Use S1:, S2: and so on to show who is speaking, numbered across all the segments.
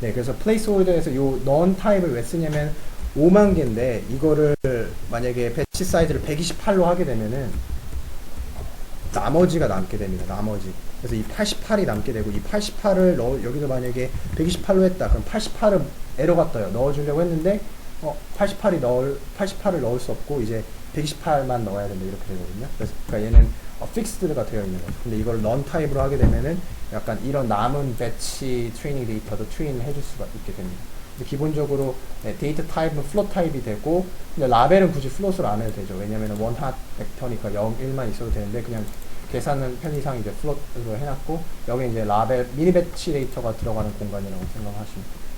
S1: 네, 그래서 placeholder에서 요 non 타입을 왜 쓰냐면 5만 개인데 이거를 만약에 배치 사이즈를 128로 하게 되면은 나머지가 남게 됩니다. 나머지. 그래서 이 88이 남게 되고 이 88을 여기서 만약에 128로 했다. 그럼 88을 에러가 떠요. 넣어주려고 했는데 88을 넣을 수 없고 이제 128만 넣어야 된다 이렇게 되거든요. 그래서 그러니까 얘는 픽스드가 되어 있는 거죠. 근데 이걸 넌 타입으로 하게 되면은 약간 이런 남은 배치 트레이닝 데이터도 트레이닝 해줄 수가 있게 됩니다. 근데 기본적으로 데이터 타입은 플롯 타입이 되고 근데 라벨은 굳이 플롯으로 안 해도 되죠. 왜냐면은 원핫 벡터니까 0, 1만 있어도 되는데 그냥 계산은 편의상 이제 플롯으로 해놨고 여기 이제 라벨 미니 배치 데이터가 들어가는 공간이라고 생각하시면 돼요.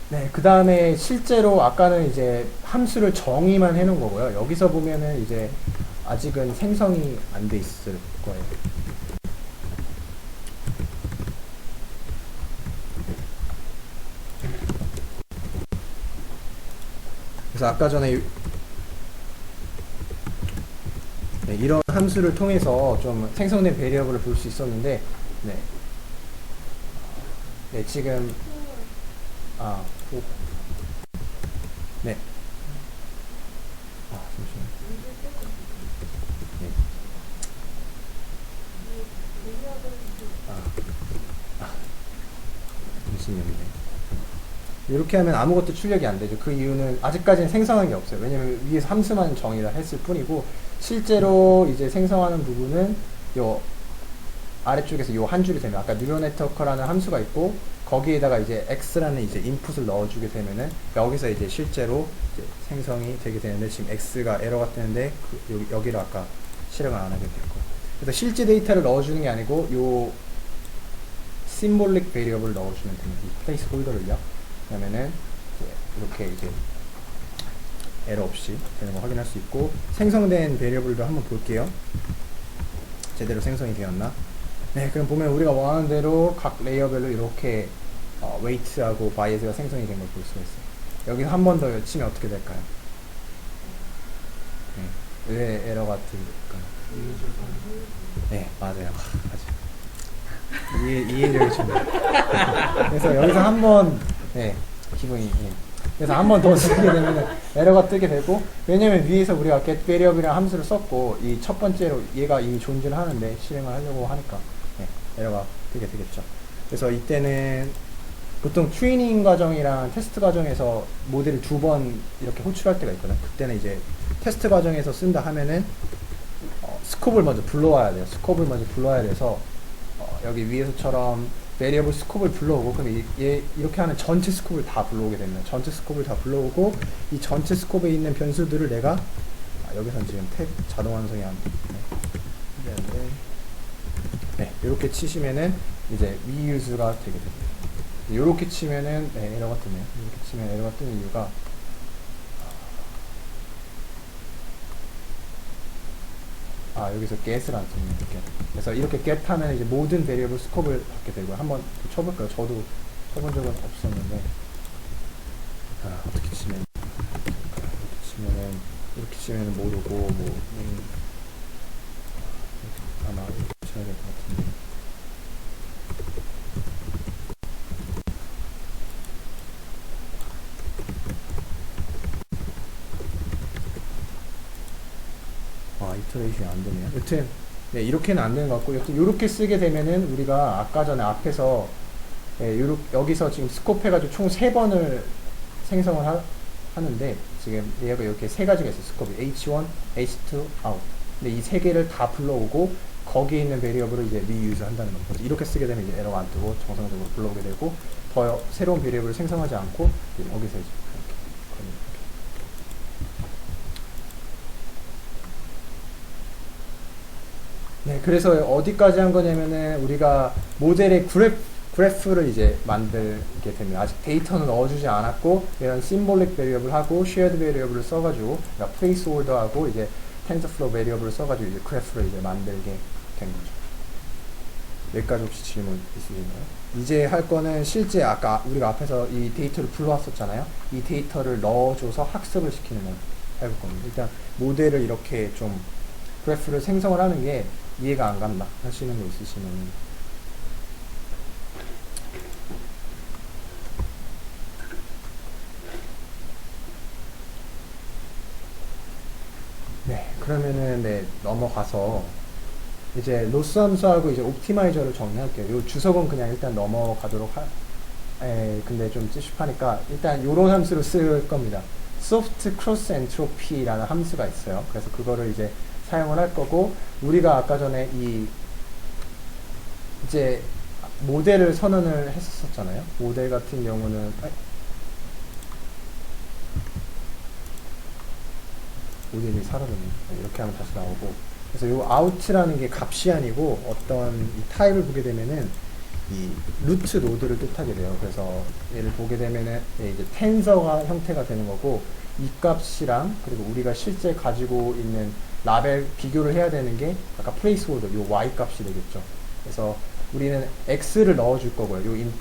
S1: 네, 그 다음에 실제로 아까는 이제 함수를 정의만 해놓은 거고요. 여기서 보면은 이제 아직은 생성이 안 돼 있을 거예요. 그래서 아까 전에 네, 이런 함수를 통해서 좀 생성된 베리어블을 볼 수 있었는데 네, 네 지금 아, 네. 아, 잠시만요. 네. 아, 잠시만요. 이렇게 하면 아무것도 출력이 안 되죠. 그 이유는 아직까지는 생성한 게 없어요. 왜냐면 위에서 함수만 정의를 했을 뿐이고 실제로 이제 생성하는 부분은 요 아래쪽에서 요 한 줄이 되면 아까 뉴럴 네트워크라는 함수가 있고 거기에다가 이제 x라는 이제 인풋을 넣어주게 되면은 여기서 이제 실제로 이제 생성이 되게 되는데 지금 x가 에러가 뜨는데 여기를 아까 실행을 안 하게 됐고 그래서 실제 데이터를 넣어주는 게 아니고 요 심볼릭 베리어블을 넣어주면 됩니다. 이 플레이스 홀더를요. 그러면은 이렇게 이제 에러 없이 되는 거 확인할 수 있고 생성된 베리어블도 한번 볼게요. 제대로 생성이 되었나? 네, 그럼 보면 우리가 원하는 대로 각 레이어별로 이렇게 웨이트하고 바이애스가 생성이 된 걸 볼 수가 있어요. 여기서 한 번 더 치면 어떻게 될까요? 네, 왜 에러가 뜰까요? 네, 맞아요. 이해력이 좋네요. 그래서 여기서 한번 네, 기분이 그래서 한 번 더 쓰게 되면 에러가 뜨게 되고 왜냐면 위에서 우리가 get variable이라는 함수를 썼고 이 첫 번째로 얘가 이미 존재를 하는데 실행을 하려고 하니까 네, 에러가 뜨게 되겠죠. 그래서 이때는 보통 트레이닝 과정이랑 테스트 과정에서 모델을 두 번 이렇게 호출할 때가 있거든요. 그때는 이제 테스트 과정에서 쓴다 하면은 스콥을 먼저 불러와야 돼요. 스콥을 먼저 불러와야 돼서 여기 위에서처럼 베리어블 스콥을 불러오고 그럼 얘 이렇게 하면 전체 스콥을 다 불러오게 됩니다. 전체 스콥을 다 불러오고 이 전체 스콥에 있는 변수들을 내가 여기서는 지금 탭 자동 완성이 안 되는데 네, 이렇게 치시면은 이제 reuse가 되게 됩니다. 이렇게 치면은 네, 에러가 뜨네요. 이렇게 치면 에러가 뜨는 이유가 여기서 get을 안 쓰네요. 이렇게. 그래서 이렇게 get 하면 이제 모든 베리어블 스콥을 받게 되고요. 한번 쳐볼까요? 저도 쳐본 적은 없었는데 어떻게 치면 이렇게 치면은 모르고 아마 이렇게 쳐야 될 것 같은데 이터레이션이 안 되네요. 여튼 네, 이렇게는 안 되는 것 같고 여튼 이렇게 쓰게 되면은 우리가 아까 전에 앞에서 네, 여기서 지금 스콥 해가지고 총 3번을 생성을 하는데 지금 얘가 이렇게 3가지가 있어요. 스콥이 H1, H2, out. 근데 이 3개를 다 불러오고 거기에 있는 베리어블을 이제 리유즈 한다는 겁니다. 이렇게 쓰게 되면 이제 에러가 안 뜨고 정상적으로 불러오게 되고 더 새로운 베리어블을 생성하지 않고 여기서 이제 네, 그래서 어디까지 한 거냐면은 우리가 모델의 그래프를 이제 만들게 됩니다. 아직 데이터는 넣어주지 않았고 이런 심볼릭 베리어블 하고 쉐어드 베리어블을 써가지고 그러니까 플레이스홀더 하고 이제 텐서플로우 베리어블을 써가지고 이제 그래프를 이제 만들게 된 거죠. 여기까지 혹시 질문 있으신가요? 이제 할 거는 실제 아까 우리가 앞에서 이 데이터를 불러왔었잖아요. 이 데이터를 넣어줘서 학습을 시키는 걸 해볼 겁니다. 일단 모델을 이렇게 좀 그래프를 생성을 하는 게 이해가 안 간다 하시는 거 있으시면 되는데 넘어가서 이제 로스 함수하고 이제 옵티마이저를 정리할게요. 요 주석은 그냥 일단 넘어가도록 근데 좀 찝찝하니까 일단 요런 함수로 쓸 겁니다. soft cross entropy라는 함수가 있어요. 그래서 그거를 이제 사용을 할 거고, 우리가 아까 전에 이제 모델을 선언을 했었잖아요. 모델 같은 경우는 모델이 사라졌네. 이렇게 하면 다시 나오고, 그래서 요 out라는 게 값이 아니고 어떤 이 타입을 보게 되면은 이 루트 노드를 뜻하게 돼요. 그래서 얘를 보게 되면은 이제 텐서가 형태가 되는 거고, 이 값이랑 그리고 우리가 실제 가지고 있는 라벨 비교를 해야 되는 게 아까 플레이스홀더 요 y 값이 되겠죠. 그래서 우리는 x를 넣어줄 거고요. 요 인풋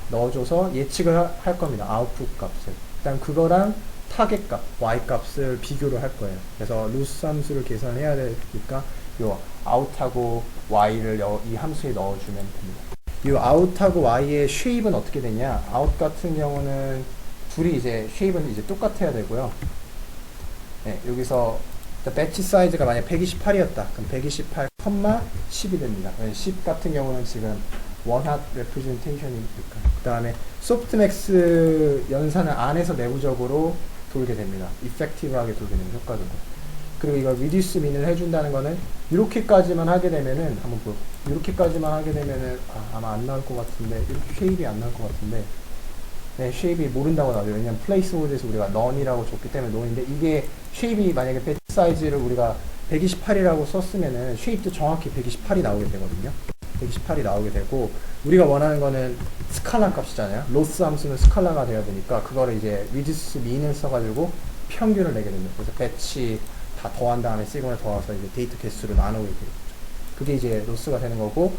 S1: 넣어줘서 예측을 할 겁니다. 아웃풋 값을. 일단 그거랑 타겟 값, y 값을 비교를 할 거예요. 그래서 루스 함수를 계산해야 되니까 요 out하고 y를 이 함수에 넣어주면 됩니다. 이 out하고 y의 쉐입은 어떻게 되냐? out 같은 경우는 둘이 이제 쉐입은 이제 똑같아야 되고요. 네, 여기서 배치 사이즈가 만약 128이었다. 그럼 128, 10이 됩니다. 10 같은 경우는 지금 원핫 레프레젠테이션이니까. 그 다음에 소프트맥스 연산을 안에서 내부적으로 돌게 됩니다. 이펙티브하게 돌게 됩니다. 효과적으로. 그리고 이걸 리듀스 민을 해준다는 거는 이렇게까지만 하게 되면은 한번 볼게요. 이렇게까지만 하게 되면은 아마 안 나올 것 같은데, 이렇게 쉐입이 안 나올 것 같은데, 네, 쉐입이 모른다고 나와요. 왜냐면 플레이스홀드에서 우리가 넌이라고 줬기 때문에 넌인데, 이게 쉐입이 만약에 배치 사이즈를 우리가 128이라고 썼으면은 쉐입도 정확히 128이 나오게 되거든요. 128이 나오게 되고, 우리가 원하는 거는 스칼라 값이잖아요. 로스 함수는 스칼라가 돼야 되니까 그거를 이제 리듀스 민을 써가지고 평균을 내게 됩니다. 그래서 배치 다 더한 다음에 시그널 더해서 이제 데이터 개수를 나누게 되겠죠. 그게 이제 로스가 되는 거고,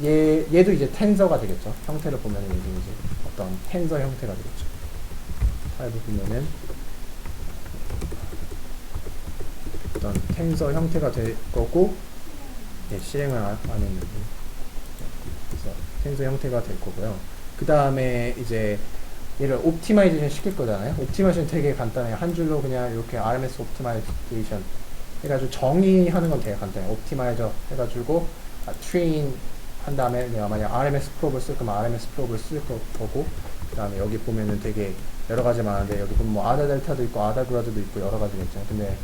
S1: 얘도 이제 텐서가 되겠죠. 형태를 보면은 이제 어떤 텐서 형태가 되겠죠. 타입을 보면은 어떤 텐서 형태가 될 거고, 실행을 안 했는데, 그래서 텐서 형태가 될 거고요. 그 다음에 이제 얘를 옵티마이제이션 시킬 거잖아요. 옵티마이제이션 되게 간단해요. 한 줄로 그냥 이렇게 RMS 옵티마이제이션 해가지고 정의하는 건 되게 간단해요. 옵티마이저 해가지고 트레인 한 다음에 내가 만약 RMS 프로브를 쓸 거면 RMS 프로브를 쓸 거고, 그 다음에 여기 보면은 되게 여러 가지 많은데, 여기 보면 뭐 아다 델타도 있고 아다 그라드도 있고 여러 가지가 있잖아요. 근데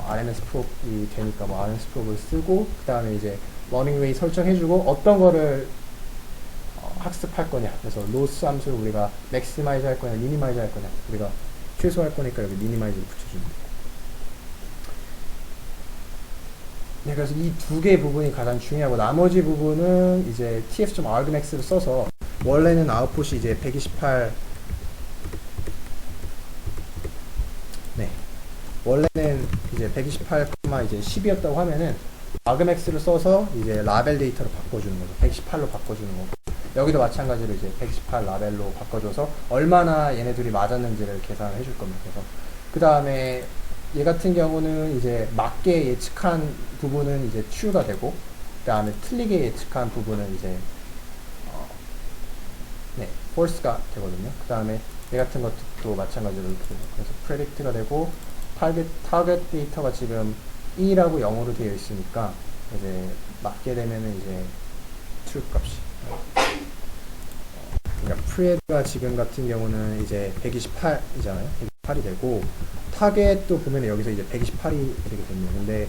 S1: RMS 프로브이 되니까 뭐 RMS 프로브를 쓰고, 그 다음에 이제 러닝 웨이 설정해주고 어떤 거를 학습할 거냐. 그래서 로스 함수를 우리가 맥시마이즈 할 거냐, 미니마이즈 할 거냐. 우리가 최소할 거니까 여기 미니마이즈를 붙여주면 돼요. 네, 그래서 이 두 개의 부분이 가장 중요하고, 나머지 부분은 이제 tf.argmax를 써서, 원래는 아웃풋이 이제 128, 네, 원래는 이제 128, 이제 10이었다고 하면은 argmax를 써서 이제 라벨 데이터로 바꿔주는 거죠. 118로 바꿔주는 거고, 여기도 마찬가지로 이제 118 라벨로 바꿔줘서 얼마나 얘네들이 맞았는지를 계산을 해줄 겁니다. 그래서 그 다음에 얘 같은 경우는 이제 맞게 예측한 부분은 이제 true가 되고, 그 다음에 틀리게 예측한 부분은 이제 false가 되거든요. 그 다음에 얘 같은 것도 마찬가지로 이렇게 돼요. 그래서 predict가 되고, target 데이터가 지금 2라고 0으로 되어 있으니까 이제 맞게 되면은 이제 true 값이. 그러니까 pred가 지금 같은 경우는 이제 128이잖아요. 128이 되고, 타겟도 보면 여기서 이제 128이 되게 됩니다. 근데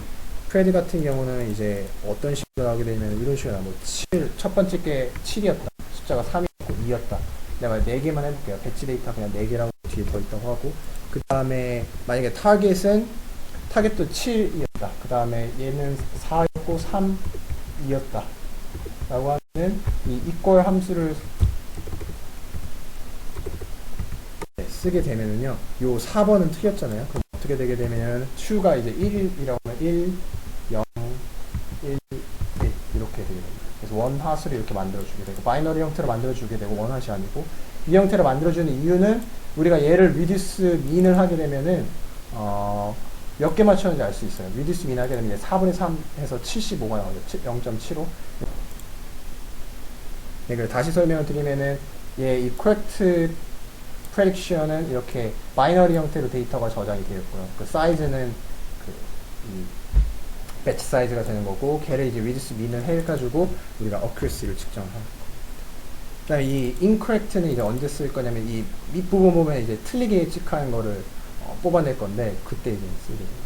S1: 프레드 같은 경우는 이제 어떤 식으로 나오게 되면 이런 식으로 나오고, 7, 첫 번째 게 7이었다. 숫자가 3이었고 2였다. 내가 4개만 해볼게요. 배치 데이터 그냥 4개라고 뒤에 더 있다고 하고, 그 다음에 만약에 타겟도 7이었다. 그 다음에 얘는 4였고 3이었다. 라고 하면 이 equal 함수를 쓰게 되면은요, 요 4번은 틀렸잖아요. 그럼 어떻게 되게 되면 true가 이제 1이라고 하면 1, 0, 1, 1 이렇게 되게 됩니다. 그래서 원핫으로 이렇게 만들어주게 되고, 바이너리 형태로 만들어주게 되고, 원핫이 아니고, 이 형태로 만들어주는 이유는 우리가 얘를 reduce mean을 하게 되면은 몇 개 맞췄는지 알 수 있어요. reduce mean 하게 되면 4분의 3 해서 75가 나오죠. 0.75. 네, 그래서 다시 설명을 드리면은 이 correct prediction은 이렇게 바이너리 형태로 데이터가 저장이 되어 있고요. 그 사이즈는 배치 사이즈가 되는 거고, 걔를 이제 width, mean을 해가지고 우리가 accuracy를 측정하고. 그다음에 이 incorrect는 이제 언제 쓸 거냐면 이 밑부분 보면 이제 틀리게 예측하는 거를 뽑아낼 건데 그때 이제 쓰게 돼요.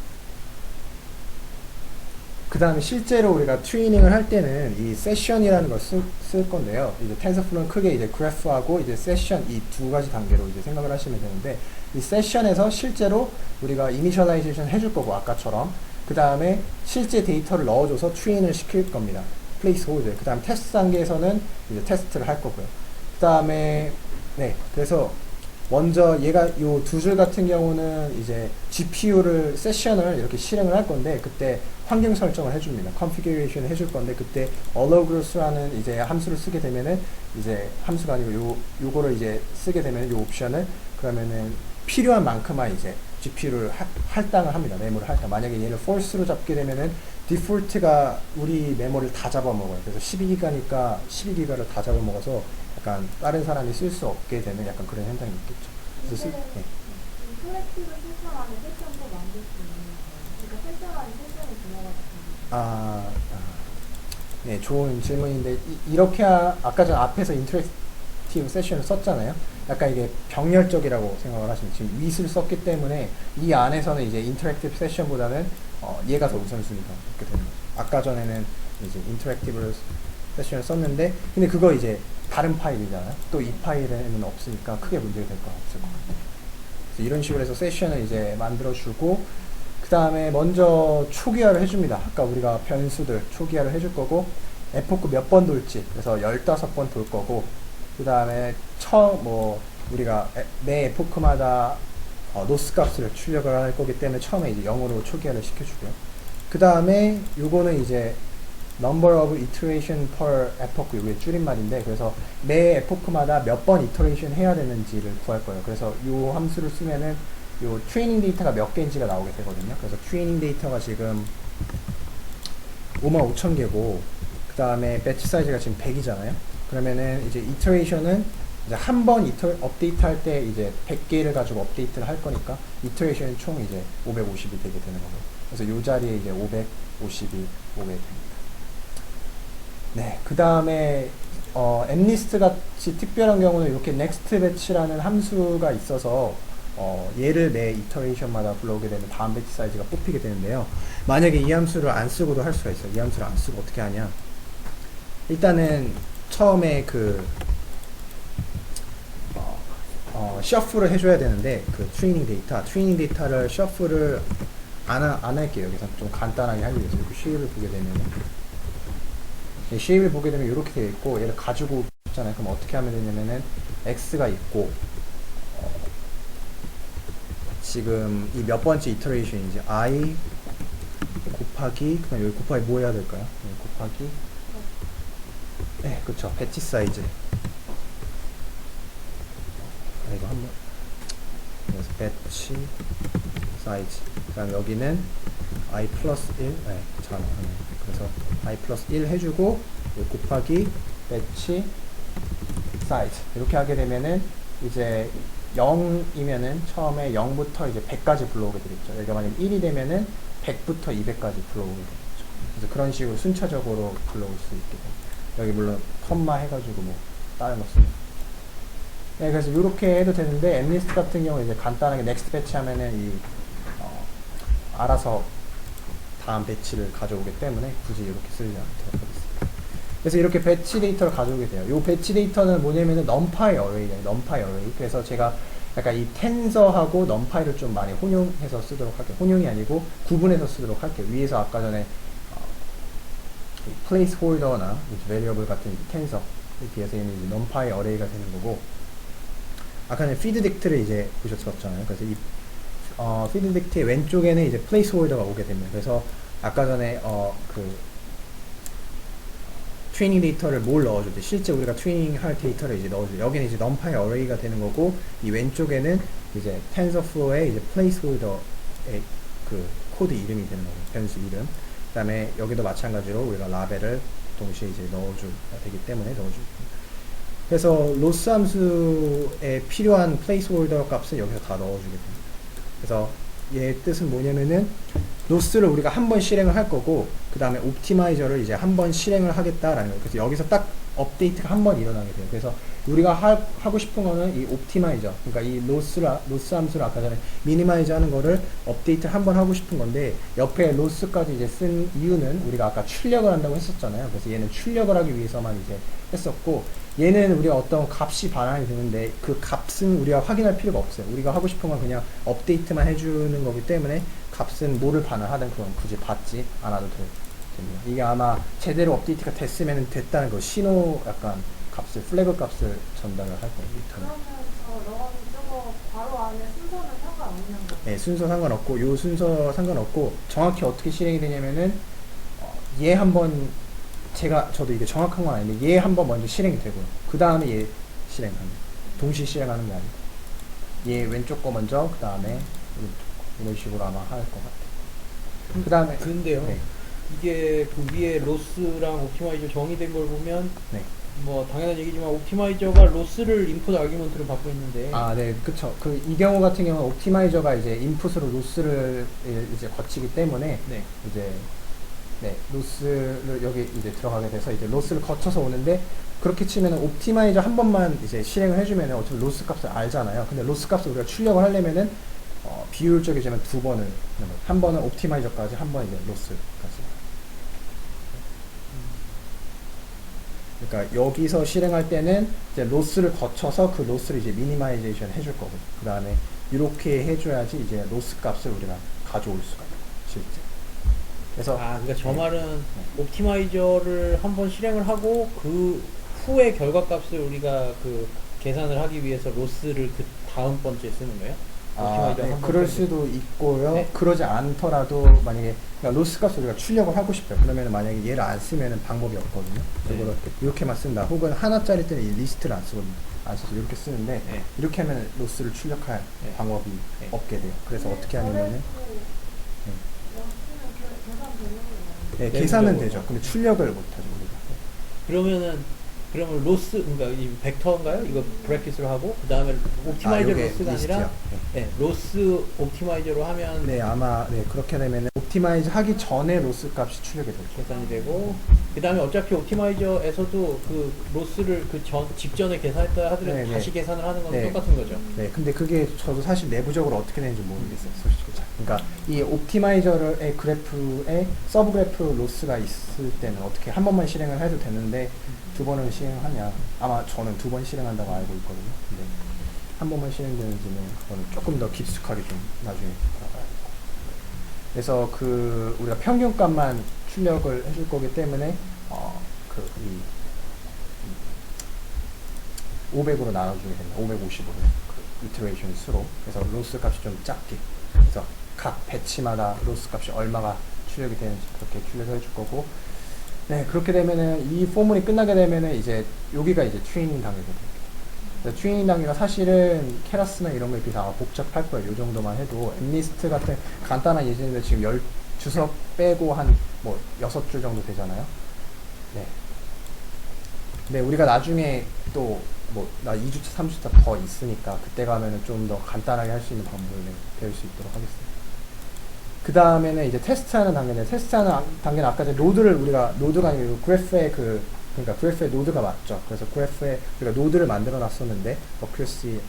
S1: 그 다음에 실제로 우리가 트레이닝을 할 때는 이 세션이라는 걸 쓸 건데요. 이제 텐서플로우는 크게 이제 그래프하고 이제 세션 이 두 가지 단계로 이제 생각을 하시면 되는데, 이 세션에서 실제로 우리가 이니셜라이제이션 해줄 거고 아까처럼, 그 다음에 실제 데이터를 넣어줘서 트레인을 시킬 겁니다. 플레이스 홀드. 그 다음 테스트 단계에서는 이제 테스트를 할 거고요. 그 다음에 네, 그래서 먼저 얘가 요 두 줄 같은 경우는 이제 GPU를 세션을 이렇게 실행을 할 건데, 그때 환경 설정을 해줍니다. configuration을 해줄 건데, 그때 allowgross라는 이제 함수를 쓰게 되면은, 이제 함수가 아니고 요거를 이제 쓰게 되면 요 옵션을, 그러면은 필요한 만큼만 이제 GPU를 할당을 합니다. 메모를 할당. 만약에 얘를 false로 잡게 되면은 디폴트가 우리 메모를 다 잡아먹어요. 그래서 12기가니까 12기가를 다 잡아먹어서 약간 다른 사람이 쓸 수 없게 되는 약간 그런 현상이 있겠죠. 그래서 네.
S2: 인터랙티브 세션 안에 세션도 만들 수 있는 거예요. 그러니까 세션 안에 세션이 들어가지고.
S1: 네, 좋은 질문인데 이렇게 아까 전 앞에서 인터랙티브 세션을 썼잖아요. 약간 이게 병렬적이라고 생각을 하시면, 지금 윗을 썼기 때문에 이 안에서는 이제 인터랙티브 세션보다는 얘가 더 우선순위가 있게 되는 거죠. 아까 전에는 이제 인터랙티브 세션을 썼는데, 근데 그거 이제 다른 파일이잖아요. 또 이 파일에는 없으니까 크게 문제가 될 거 없을 것 같아요. 그래서 이런 식으로 해서 세션을 이제 만들어주고, 그 다음에 먼저 초기화를 해줍니다. 아까 우리가 변수들 초기화를 해줄 거고, 에포크 몇 번 돌지, 그래서 15번 돌 거고, 그 다음에 우리가 매 에포크마다 노스 값을 출력을 할 거기 때문에 처음에 이제 0으로 초기화를 시켜주고요. 그 다음에 요거는 이제 number of iteration per epoch, 이게 줄임말인데, 그래서 매 에포크마다 몇 번 이터레이션 해야 되는지를 구할 거예요. 그래서 요 함수를 쓰면은 요 트레이닝 데이터가 몇 개인지가 나오게 되거든요. 그래서 트레이닝 데이터가 지금 55,000개고, 그 다음에 배치 사이즈가 지금 100이잖아요. 그러면은 이제 이터레이션은 이제 한 번 업데이트 할 때 이제 100개를 가지고 업데이트를 할 거니까 이터레이션이 총 이제 550이 되게 되는 거고, 그래서 요 자리에 이제 550이 오게 됩니다. 네, 그 다음에 mlist 같이 특별한 경우는 이렇게 next batch라는 함수가 있어서 얘를 매 이터레이션마다 불러오게 되면 다음 배치 사이즈가 뽑히게 되는데요. 만약에 이 함수를 안 쓰고도 할 수가 있어요. 이 함수를 안 쓰고 어떻게 하냐? 일단은 처음에 셔플을 해줘야 되는데, 그 트레이닝 데이터를 셔플을 안 할게요. 여기서 좀 간단하게 하기 위해서 이렇게 쉐입을 보게 되면은, 쉐입을 보게 되면 이렇게 되어 있고, 얘를 가지고 있잖아요. 그럼 어떻게 하면 되냐면은 x가 있고, 지금 이 몇 번째 이터레이션인지 i 곱하기, 그럼 여기 곱하기 뭐 해야 될까요? 여기 곱하기, 네, 그쵸, 배치 사이즈. 이거 한번, 그래서 배치 사이즈. 그 다음 여기는 i 플러스 1, 네, 잘 나오네. 그래서 i 플러스 1 해주고, 곱하기 배치 사이즈. 이렇게 하게 되면은 이제 0이면은 처음에 0부터 이제 100까지 불러오게 되겠죠. 여기가 만약 1이 되면은 100부터 200까지 불러오게 되겠죠. 그래서 그런 식으로 순차적으로 불러올 수 있게 됩니다. 여기 물론 컴마 해가지고 뭐 다른 거 씁니다. 네, 그래서 이렇게 해도 되는데, mlist 같은 경우 이제 간단하게 next 배치 하면은 알아서 다음 배치를 가져오기 때문에 굳이 이렇게 쓰지 않도록 하겠습니다. 그래서 이렇게 배치 데이터를 가져오게 돼요. 이 배치 데이터는 뭐냐면은 numpy array예요. numpy array. 그래서 제가 약간 이 텐서하고 numpy를 좀 많이 혼용해서 쓰도록 할게요. 혼용이 아니고 구분해서 쓰도록 할게요. 위에서 아까 전에 placeholder나 variable 같은 텐서에 비해서 얘는 이제 numpy array가 되는 거고, 아까 전에 feedDict를 이제 보셨었잖아요. 그래서 이 feedDict의 왼쪽에는 이제 placeholder가 오게 됩니다. 그래서 아까 전에 트레이닝 데이터를 뭘 넣어줄지, 실제 우리가 트레이닝 할 데이터를 이제 넣어줘. 여기는 이제 numpy array가 되는 거고, 이 왼쪽에는 이제 TensorFlow의 이제 placeholder의 그 코드 이름이 되는 거고, 변수 이름. 그 다음에 여기도 마찬가지로 우리가 라벨을 동시에 이제 넣어줘야 되기 때문에 넣어줍니다. 그래서 로스 함수에 필요한 placeholder 값은 여기서 다 넣어주게 됩니다. 그래서 얘의 뜻은 뭐냐면은 로스를 우리가 한 번 실행을 할 거고 그 다음에 옵티마이저를 이제 한 번 실행을 하겠다라는 거예요. 그래서 여기서 딱 업데이트가 한 번 일어나게 돼요. 그래서 우리가 하고 싶은 거는 이 옵티마이저, 그러니까 이 로스 함수를 아까 전에 미니마이저 하는 거를 업데이트 한 번 하고 싶은 건데 옆에 로스까지 이제 쓴 이유는 우리가 아까 출력을 한다고 했었잖아요. 그래서 얘는 출력을 하기 위해서만 이제 했었고 얘는 우리가 어떤 값이 반환이 되는데 그 값은 우리가 확인할 필요가 없어요. 우리가 하고 싶은 건 그냥 업데이트만 해주는 거기 때문에 값은 뭐를 반환하든 그건 굳이 받지 않아도 됩니다. 이게 아마 제대로 업데이트가 됐으면 됐다는 거 신호 약간 값을 플래그 값을 전달을 할 거예요.
S2: 그러면 너는 저거 괄호 안에 순서는 상관없는 거야?
S1: 네, 순서 상관없고 요 순서 상관없고 정확히 어떻게 실행이 되냐면은 얘 한번 저도 이게 정확한 건 아닌데 얘 한번 먼저 실행이 되고요. 그 다음에 얘 실행합니다. 동시 실행하는 게 아니고 얘 왼쪽 거 먼저 그 다음에 오른쪽 거 이런 식으로 아마 할 것 같아요. 그 다음에
S3: 근데요.
S1: 네.
S3: 이게 그 위에 로스랑 옵티마이저 정의된 걸 보면
S1: 네.
S3: 뭐 당연한 얘기지만 옵티마이저가 로스를 인풋 아규먼트로 받고 있는데
S1: 네, 그쵸. 이 경우 같은 경우는 옵티마이저가 이제 인풋으로 로스를 이제 거치기 때문에
S3: 네.
S1: 이제 로스를 여기 이제 들어가게 돼서 이제 로스를 거쳐서 오는데 그렇게 치면은 옵티마이저 한 번만 이제 실행을 해주면은 어차피 로스 값을 알잖아요. 근데 로스 값을 우리가 출력을 하려면은 비효율적이지만 두 번을 한 번은 옵티마이저까지 한 번 이제 로스까지. 그러니까 여기서 실행할 때는 이제 로스를 거쳐서 그 로스를 이제 미니마이제이션 해줄 거고 그 다음에 이렇게 해줘야지 이제 로스 값을 우리가 가져올 수가 있고 실제. 그래서
S3: 그러니까 저 말은 옵티마이저를 한번 실행을 하고 그 후에 결과값을 우리가 그 계산을 하기 위해서 로스를 그 다음 번째 쓰는 거예요? 옵티마이저
S1: 네,
S3: 한번
S1: 그럴
S3: 쓰는
S1: 수도 있고요.
S3: 네.
S1: 그러지 않더라도 만약에 그러니까 로스 값을 우리가 출력을 하고 싶어요. 그러면 만약에 얘를 안 쓰면은 방법이 없거든요.
S3: 네.
S1: 이거를 이렇게만 쓴다. 혹은 하나짜리 때는 이 리스트를 안 쓰거든요. 안 써서 이렇게 쓰는데
S3: 네.
S1: 이렇게 하면 로스를 출력할
S3: 네.
S1: 방법이
S3: 네.
S1: 없게 돼요. 그래서 어떻게 하냐면은 네,
S3: 네,
S1: 계산은
S3: 그죠.
S1: 되죠. 근데 출력을 못하죠 우리가.
S3: 그러면 로스, 그러니까 이 벡터인가요? 이거 브래킷으로 하고 그 다음에 옵티마이저
S1: 요게
S3: 로스가
S1: 리스트요.
S3: 아니라
S1: 네.
S3: 로스 옵티마이저로 하면
S1: 네, 아마 그렇게 되면 옵티마이즈 하기 전에 로스 값이 출력이 되죠.
S3: 계산이 되고 그 다음에 어차피 옵티마이저에서도 그 로스를 그 직전에 계산했다 하더라도
S1: 네, 네.
S3: 다시 계산을 하는 건
S1: 네.
S3: 똑같은 거죠.
S1: 네, 근데 그게 저도 사실 내부적으로 어떻게 되는지 모르겠어요, 솔직히. 그러니까 이 옵티마이저의 그래프에 서브 그래프 로스가 있을 때는 어떻게 한 번만 실행을 해도 되는데 두 번을 실행하냐? 아마 저는 두 번 실행한다고 알고 있거든요. 근데 한 번만 실행되는지는 그거는 조금 더 깊숙하게 좀 나중에 알아봐야 될 것 같아요. 그래서 우리가 평균값만 출력을 해줄 거기 때문에 이 500으로 나눠주게 됩니다. 550으로 이터레이션 수로. 그래서 로스 값이 좀 작게. 그래서 각 배치마다 로스 값이 얼마가 출력이 되는지 그렇게 출력을 해줄 거고. 네, 그렇게 되면은 이 포물이 끝나게 되면은 이제 여기가 이제 트레이닝 단계가 됩니다. 트레이닝 단계가 사실은 케라스나 이런 거에 비해서 아마 복잡할 거예요. 이 정도만 해도 엠리스트 같은 간단한 예제인데 지금 10주석 빼고 한 뭐 6줄 정도 되잖아요. 네. 근데 우리가 나중에 또 나 2주차, 3주차 더 있으니까 그때 가면은 좀 더 간단하게 할 수 있는 방법을 배울 수 있도록 하겠습니다. 그 다음에는 이제 테스트하는 단계인데 테스트하는 단계는 아까 전에 노드가 아니고 그래프에 그러니까 그래프에 노드가 맞죠. 그래서 그래프에 우리가 노드를 만들어 놨었는데 어큐러시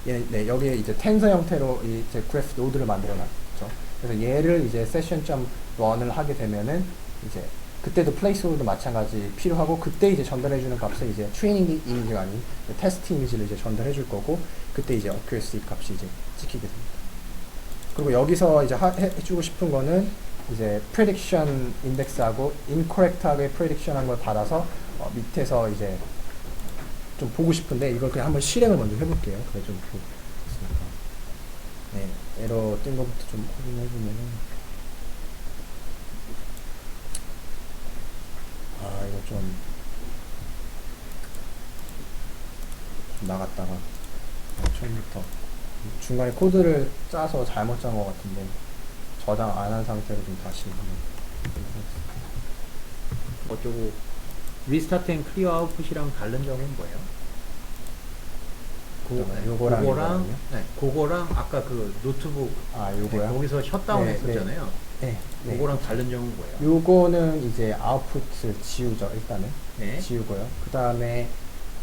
S1: 얘는 여기에 이제 텐서 형태로 이제 그래프 노드를 만들어 놨죠. 그래서 얘를 이제 session.run을 하게 되면은 이제 그때도 플레이스홀도 마찬가지 필요하고 그때 이제 전달해주는 값을 이제 트레이닝 이미지가 아닌 테스트 이미지를 이제 전달해줄 거고 그때 이제 accuracy 값이 이제 찍히게 됩니다. 그리고 여기서 이제 해주고 싶은 거는 이제 prediction index하고 incorrect하게 prediction한 걸 받아서 밑에서 이제 좀 보고 싶은데 이걸 그냥 한번 실행을 먼저 해볼게요. 그래 좀 보겠습니다. 네, 에러 뜬 것부터 좀 확인해보면은. 이거 좀 나갔다가 처음부터 중간에 코드를 짜서 잘못 짠 것 같은데 저장 안 한 상태로 좀 다시
S4: 어쩌고 리스타트 앤 클리어 아웃풋이랑 다른 점은 뭐예요?
S1: 요거랑
S3: 그거랑
S1: 요거랑요?
S3: 네, 그거랑 아까 그 노트북
S1: 아,
S3: 네,
S1: 요거요?
S3: 거기서 셔다운
S1: 네,
S3: 했었잖아요.
S1: 네. 네.
S3: 그거랑 다른 점은 뭐예요?
S1: 요거는 이제 아웃풋을 지우죠, 일단은.
S3: 네.
S1: 지우고요. 그 다음에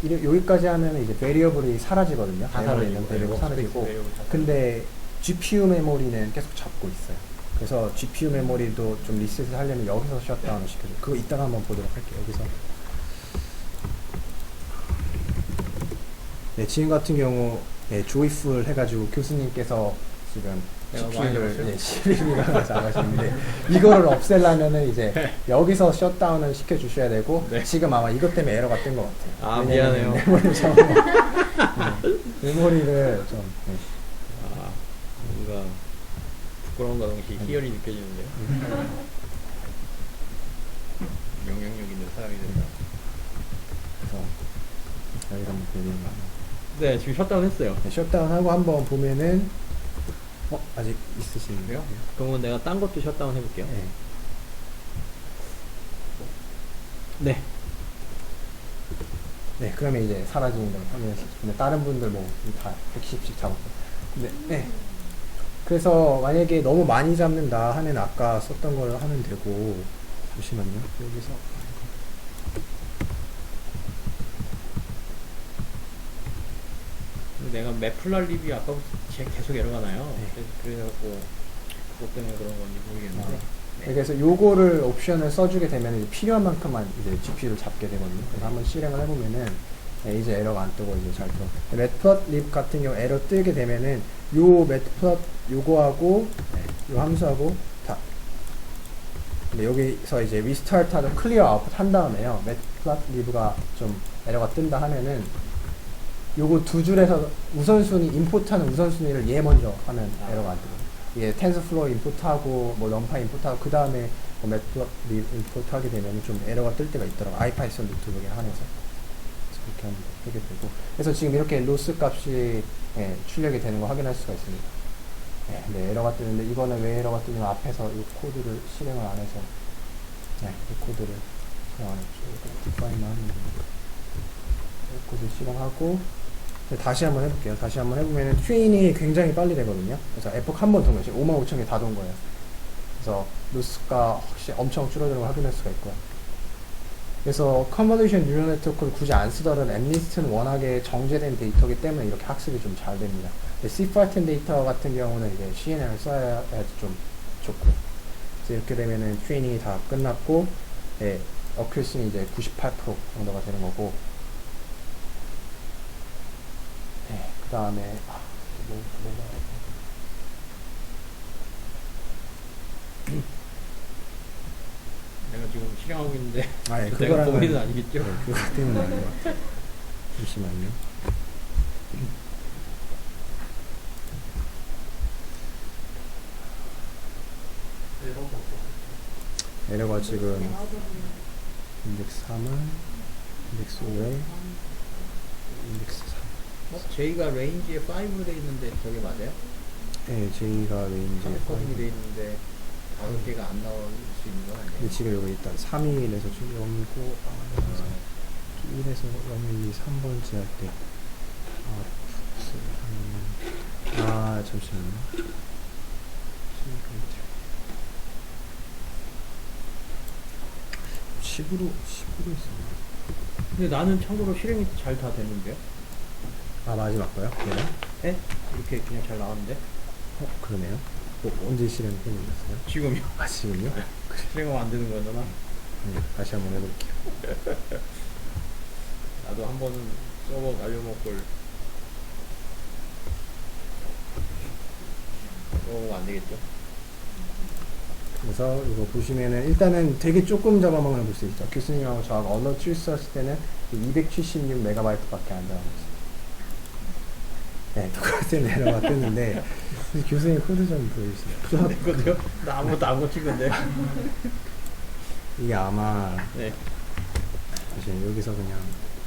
S1: 여기까지 하면 이제 베리어블이 사라지거든요.
S3: 다
S1: 메모리에 있는
S3: 사라지고,
S1: 베리어블
S3: 네,
S1: 사라지고.
S3: 워크스페이스 베리어블 다
S1: 근데 GPU 메모리는 계속 잡고 있어요. 그래서 GPU 메모리도 좀 리셋을 하려면 여기서 셧다운을 시켜줘. 그거 이따가 한번 보도록 할게요. 여기서. 네, 지금 같은 경우 네, 조이풀 해가지고 교수님께서 지금
S3: 내가 많이
S1: GPU를
S3: 들었어요?
S1: 네, 11기가 나가시는데 이거를 없애려면은 이제 여기서 셧다운을 시켜주셔야 되고
S3: 네.
S1: 지금 아마 이것 때문에 에러가 뜬 것 같아요.
S3: 아,
S1: 왜냐면은
S3: 미안해요.
S1: 메모리 메모리를 좀 네.
S3: 아, 뭔가 부끄러움과 동시에 희열이 느껴지는데요. 영향력 있는 사람이 된다.
S1: 그래서 여기가 한번 보여드리는 거 하나.
S3: 네, 지금 셧다운 했어요.
S1: 네, 셧다운하고 한번 보면은 아직 있으시는데요?
S3: 그러면 내가 딴 것도 셧다운 해볼게요.
S1: 네.
S3: 네.
S1: 네, 그러면 이제 사라지는 걸 확인할 수 있죠. 근데 다른 분들 뭐 다 110씩 잡았고. 근데 네. 그래서 만약에 너무 많이 잡는다 하면 아까 썼던 걸 하면 되고 잠시만요. 여기서
S3: 내가 매플랄 리뷰 아까부터 계속 에러가 나요.
S1: 네.
S3: 그래갖고 그것 때문에 그런 건지 모르겠는데. 네.
S1: 그래서 요거를 옵션을 써주게 되면 이제 필요한 만큼만 이제 GPU를 잡게 되거든요. 그래서 한번 실행을 해보면은 네, 이제 에러가 안 뜨고 이제 잘 들어. 매트플롯 립 같은 경우 에러 뜨게 되면은 요 매트플롯 요거하고 요 함수하고 다. 근데 여기서 이제 리스타트하고 클리어 아웃풋 한 다음에요. 매트플롯 립가 좀 에러가 뜬다 하면은 요거 두 줄에서 우선순위 임포트하는 우선순위를 얘 먼저 하면 에러가 안 뜨고. 이게 텐서플로우 임포트하고 뭐 넘파이 임포트하고 그 다음에 뭐 매트플롯 립 임포트하게 되면 좀 에러가 뜰 때가 있더라고. 아이파이썬 노트북에 한해서. 그렇게 하면 되게 되고. 그래서 지금 이렇게 로스 값이 예, 출력이 되는 거 확인할 수가 있습니다. 예, 네, 에러가 뜨는데 이거는 왜 에러가 뜨냐면 앞에서 이 코드를 실행을 안 해서 네, 이 코드를 실행 안 했죠. 이거 디파인만 하면 됩니다. 이 코드 실행하고 네, 다시 한번 해볼게요. 다시 한번 해보면 트레인이 굉장히 빨리 되거든요. 그래서 에폭 한 번 돈 거예요. 55,000개 다 돈 거예요. 그래서 로스가 확실히 엄청 줄어드는 걸 확인할 수가 있고요. 그래서 컨버레이션 뉴럴 네트워크를 굳이 안 쓰더라도 엠리스트는 워낙에 정제된 데이터이기 때문에 이렇게 학습이 좀 잘 됩니다. C14 데이터 같은 경우는 이제 CNN을 써야 좀 좋고. 그래서 이렇게 되면은 트레이닝이 다 끝났고, 예, 어큐시는 이제 98% 정도가 되는 거고. 네, 그 다음에
S3: 내가 지금 실행하고 있는데
S1: 아, 예,
S3: 내가
S1: 그거랑은-
S3: 범인은 아니겠죠?
S1: 네, 그거 때문에 아닌 것 같아요. 잠시만요. 에러가 지금 인덱스 3은 인덱스 5에 인덱스 3.
S3: J가 레인지에 5로 돼 있는데 저게 맞아요?
S1: 네, J가 레인지
S3: 코딩이 돼 있는데 5개가 안 나올 수 있는 건 아니에요?
S1: 근데 지금 여기 일단 3일에서 좀 0이고 1에서 0, 2, 3번째 할 때 잠시만요. 10으로 있었나?
S3: 근데 나는 참고로 실행이 잘 다 됐는데요?
S1: 아, 마지막 거요? 네.
S3: 네? 이렇게 그냥 잘 나왔는데?
S1: 그러네요. 언제 실행했어요?
S3: 지금요?
S1: 아, 지금요?
S3: 실행하면 안 되는 거잖아.
S1: 네, 다시 한번 해볼게요.
S3: 나도 한 번은 서버 날려먹을 서버가 안 되겠죠?
S1: 그래서 이거 보시면은 일단은 되게 조금 잡아먹는 걸 볼 수 있죠. 교수님하고 저하고 언어 출수했을 때는 276MB밖에 안 잡아먹었어요. 네, 똑같은 에러가 뜨는데 교수님 코드 좀 보여주세요.
S3: 됐거든요? 나 아무것도 안 고치건데.
S1: 이게 아마
S3: 네.
S1: 사실 여기서 그냥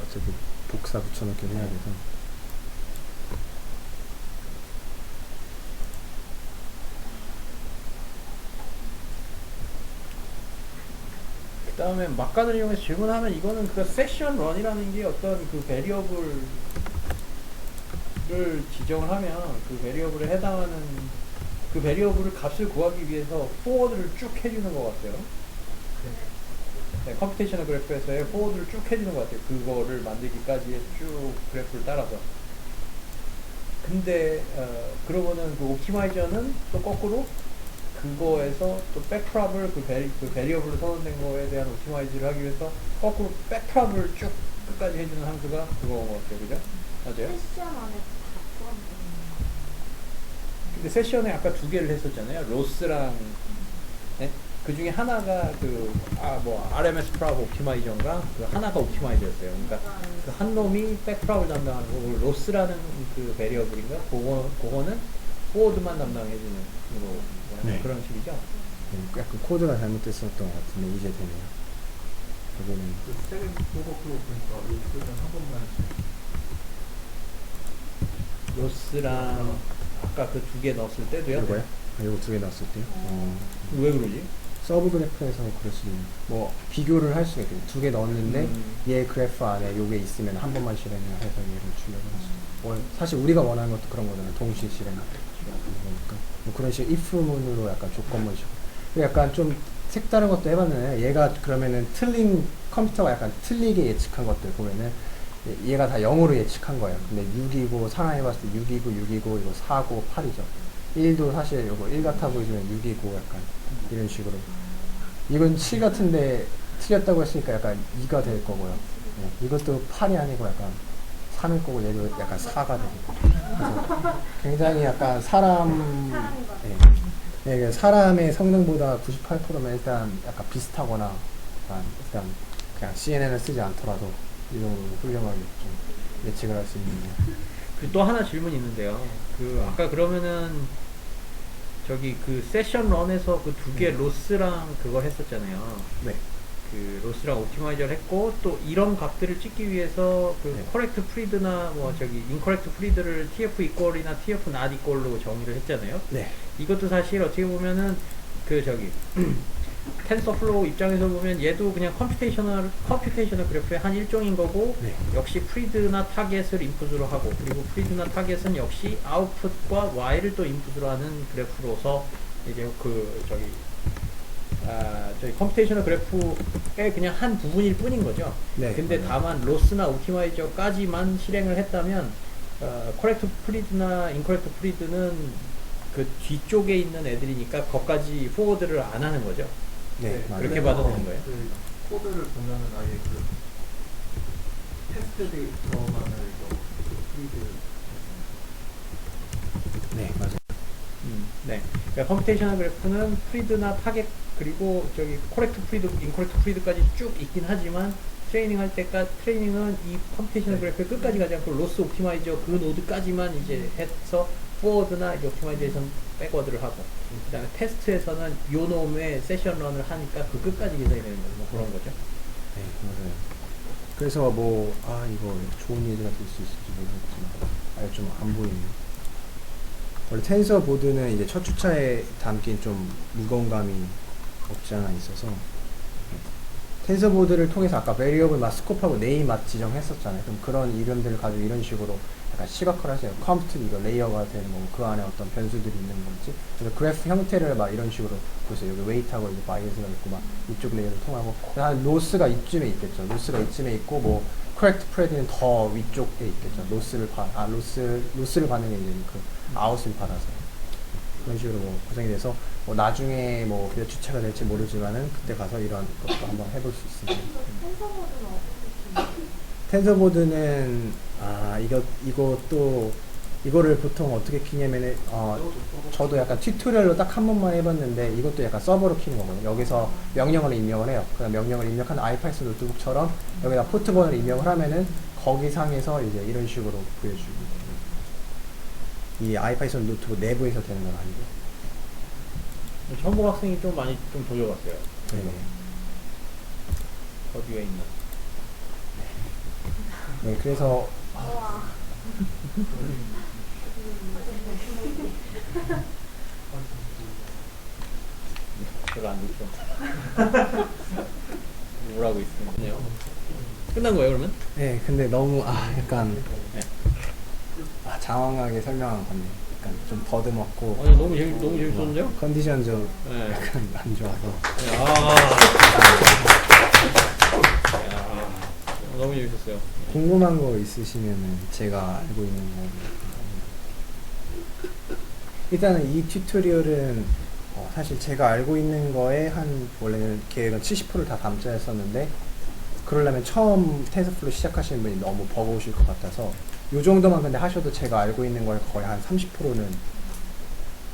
S1: 어차피 복사 붙여넣긴 해야 돼서
S3: 그 다음에 막간을 이용해서 질문하면 이거는 그 세션 런이라는 게 어떤 그 베리어블 베리어블을 지정을 하면 그 베리어블에 해당하는 그 베리어블을 값을 구하기 위해서 포워드를 쭉 해주는 것 같아요. 네, 컴퓨테이셔널 그래프에서의 포워드를 쭉 해주는 것 같아요. 그거를 만들기까지 쭉 그래프를 따라서. 근데 그러고는 그 옵티마이저는 또 거꾸로 그거에서 또 백프랍을 그 베리어블로 선언된 거에 대한 옵티마이즈를 하기 위해서 거꾸로 백프랍을 쭉 끝까지 해주는 함수가 그거인 것 같아요. 그죠? 맞아요?
S2: 세션 안에 다 포함되는
S3: 근데 세션에 아까 두 개를 했었잖아요. 로스랑 네? 그 중에 하나가 RMS 프랍 옵티마이저인가 그 하나가 옵티마이저였어요. 그러니까 그 한 놈이 백프랍을 담당하는 거고 로스라는 그 베리어블인가 그거는 포워드만 담당해주는 거
S1: 네.
S3: 그런 식이죠.
S1: 약간 코드가 잘못됐었던 것 같은데 이제 되네요. 여기는
S4: 그 스택 오버플로우 보니까 이 표현 한 번만
S3: 로스랑 아까 그 두 개 넣었을 때도요.
S1: 이거요? 이거 두 개 넣었을 때요?
S3: 왜 그러지?
S1: 서브 그래프에서 그럴 수 있는 뭐 비교를 할 수가 있겠네요. 두 개 넣었는데 얘 그래프 안에 요게 있으면 한 번만 실행을 해서 얘를 출력을 할 수 있어요. 사실 우리가 원하는 것도 그런 거잖아요. 동시 실행 거니까 뭐 그런 식으로 if문으로 약간 조건문식으로 약간 좀 색다른 것도 해봤는데 얘가 그러면은 틀린 컴퓨터가 약간 틀리게 예측한 것들 보면은 얘가 다 0으로 예측한 거예요. 근데 6이고 상황해봤을 때 6이고 6이고 이거 4고 8이죠. 1도 사실 이거 1 같아 보이지만 6이고 약간 이런 식으로 이건 7 같은데 틀렸다고 했으니까 약간 2가 될 거고요. 네, 이것도 8이 아니고 약간 3일 거고 얘도 약간 4가 되고 그래서 굉장히 약간 네, 사람의 성능보다 98%면 일단 약간 비슷하거나 일단 그냥 CNN을 쓰지 않더라도 이 정도로 훌륭하게 좀 예측을 할 수 있는데
S3: 그 또 하나 질문이 있는데요. 그 아까 그러면은 저기 그 세션 런에서 그 두 개 로스랑 그거 했었잖아요.
S1: 네.
S3: 그 로스랑 옵티마이저를 했고 또 이런 값들을 찍기 위해서 그
S1: 네.
S3: 커렉트 프리드나 뭐 저기 인커렉트 프리드를 TF 이퀄이나 TF not 이퀄로 정의를 했잖아요.
S1: 네.
S3: 이것도 사실 어떻게 보면은 그 저기 텐서플로우 입장에서 보면 얘도 그냥 컴퓨테이셔널 그래프의 한 일종인 거고
S1: 네.
S3: 역시 프리드나 타겟을 인풋으로 하고 그리고 프리드나 타겟은 역시 아웃풋과 y를 또 인풋으로 하는 그래프로서 이제 그 저희 컴퓨테이셔널 그래프의 그냥 한 부분일 뿐인 거죠.
S1: 네,
S3: 근데
S1: 맞아요.
S3: 다만 로스나 옵티마이저까지만 실행을 했다면 커렉트 프리드나 인커렉트 프리드는 그 뒤쪽에 있는 애들이니까 거기까지 포워드를 안 하는 거죠.
S1: 네, 맞아요.
S3: 그렇게 봐도 되는 거예요?
S4: 그 코드를 보면은 아예 그 테스트 데이터만을 프리드
S1: 네, 맞아요.
S3: 네. 그러니까 컴퓨테이셔널 그래프는 프리드나 타겟 그리고 저기 코렉트 프리드, 인코렉트 프리드까지 쭉 있긴 하지만 트레이닝은 이 컴퓨테이셔널 그래프의 끝까지 가지 않고 로스 옵티마이저 그 노드까지만 이제 해서 포워드나 옵티마이제이션 백워드를 하고 그 다음에 테스트에서는 요 놈의 세션 런을 하니까 그 끝까지 계산이 되는 거죠. 뭐 그런 거죠.
S1: 네, 맞아요. 그래서 뭐, 이거 좋은 예제가 될 수 있을지 모르겠지만, 좀 안 보이네요. 원래 텐서 보드는 이제 첫 주차에 담긴 좀 무거운 감이 없지 않아 있어서, 텐서 보드를 통해서 아까 베리어블 맛 스코프하고 네임 맛 지정했었잖아요. 그럼 그런 이름들을 가지고 이런 식으로 약간 시각화를 하세요. 컴퓨터 이거 레이어가 되는 거고 그 안에 어떤 변수들이 있는 건지 그래서 그래프 형태를 막 이런 식으로 보세요. 여기 웨이트하고 이제 바이어스가 있고 막 이쪽 레이어를 통하고 한 로스가 이쯤에 있겠죠. 로스가 이쯤에 있고 뭐 커렉트 프레드는 더 위쪽에 있겠죠. 로스를 받는 게 이제 그 아웃을 받아서 그런 식으로 뭐 구성이 돼서 뭐 나중에 뭐 몇 주차가 될지 모르지만은 그때 가서 이런 것도 한번 해볼 수 있습니다.
S2: 텐서보드는 어떻게 키워요?
S1: 텐서보드는 이거를 보통 어떻게 키냐면은 저도 약간 튜토리얼로 딱 한 번만 해봤는데 이것도 약간 서버로 키는 거거든요. 여기서 명령어를 입력을 해요. 그다음 명령어를 입력한 아이파이썬 노트북처럼 여기다 포트번호를 입력을 하면은 거기 상에서 이제 이런 식으로 보여주고 이 아이파이썬 노트북 내부에서 되는 건 아니고.
S3: 전복 학생이 좀 많이 좀 돌려봤어요.
S1: 네.
S3: 어디에 있나?
S1: 네, 그래서
S2: 우와.
S3: 별로 안 좋죠. 뭐라고 있으면요. 끝난 거예요, 그러면?
S1: 네, 근데 너무 약간
S3: 네.
S1: 장황하게 설명한 건데 약간 좀 더듬었고
S3: 아니, 너무 재밌었는데요?
S1: 컨디션 좀
S3: 네.
S1: 약간 안 좋아서
S3: 너무 재밌었어요.
S1: 궁금한 거 있으시면은 제가 알고 있는 거 일단은 이 튜토리얼은 사실 제가 알고 있는 거에 한 원래는 계획은 70%를 다 담자 했었는데 그러려면 처음 텐서플로 시작하시는 분이 너무 버거우실 것 같아서 요 정도만 근데 하셔도 제가 알고 있는 걸 거의 한 30%는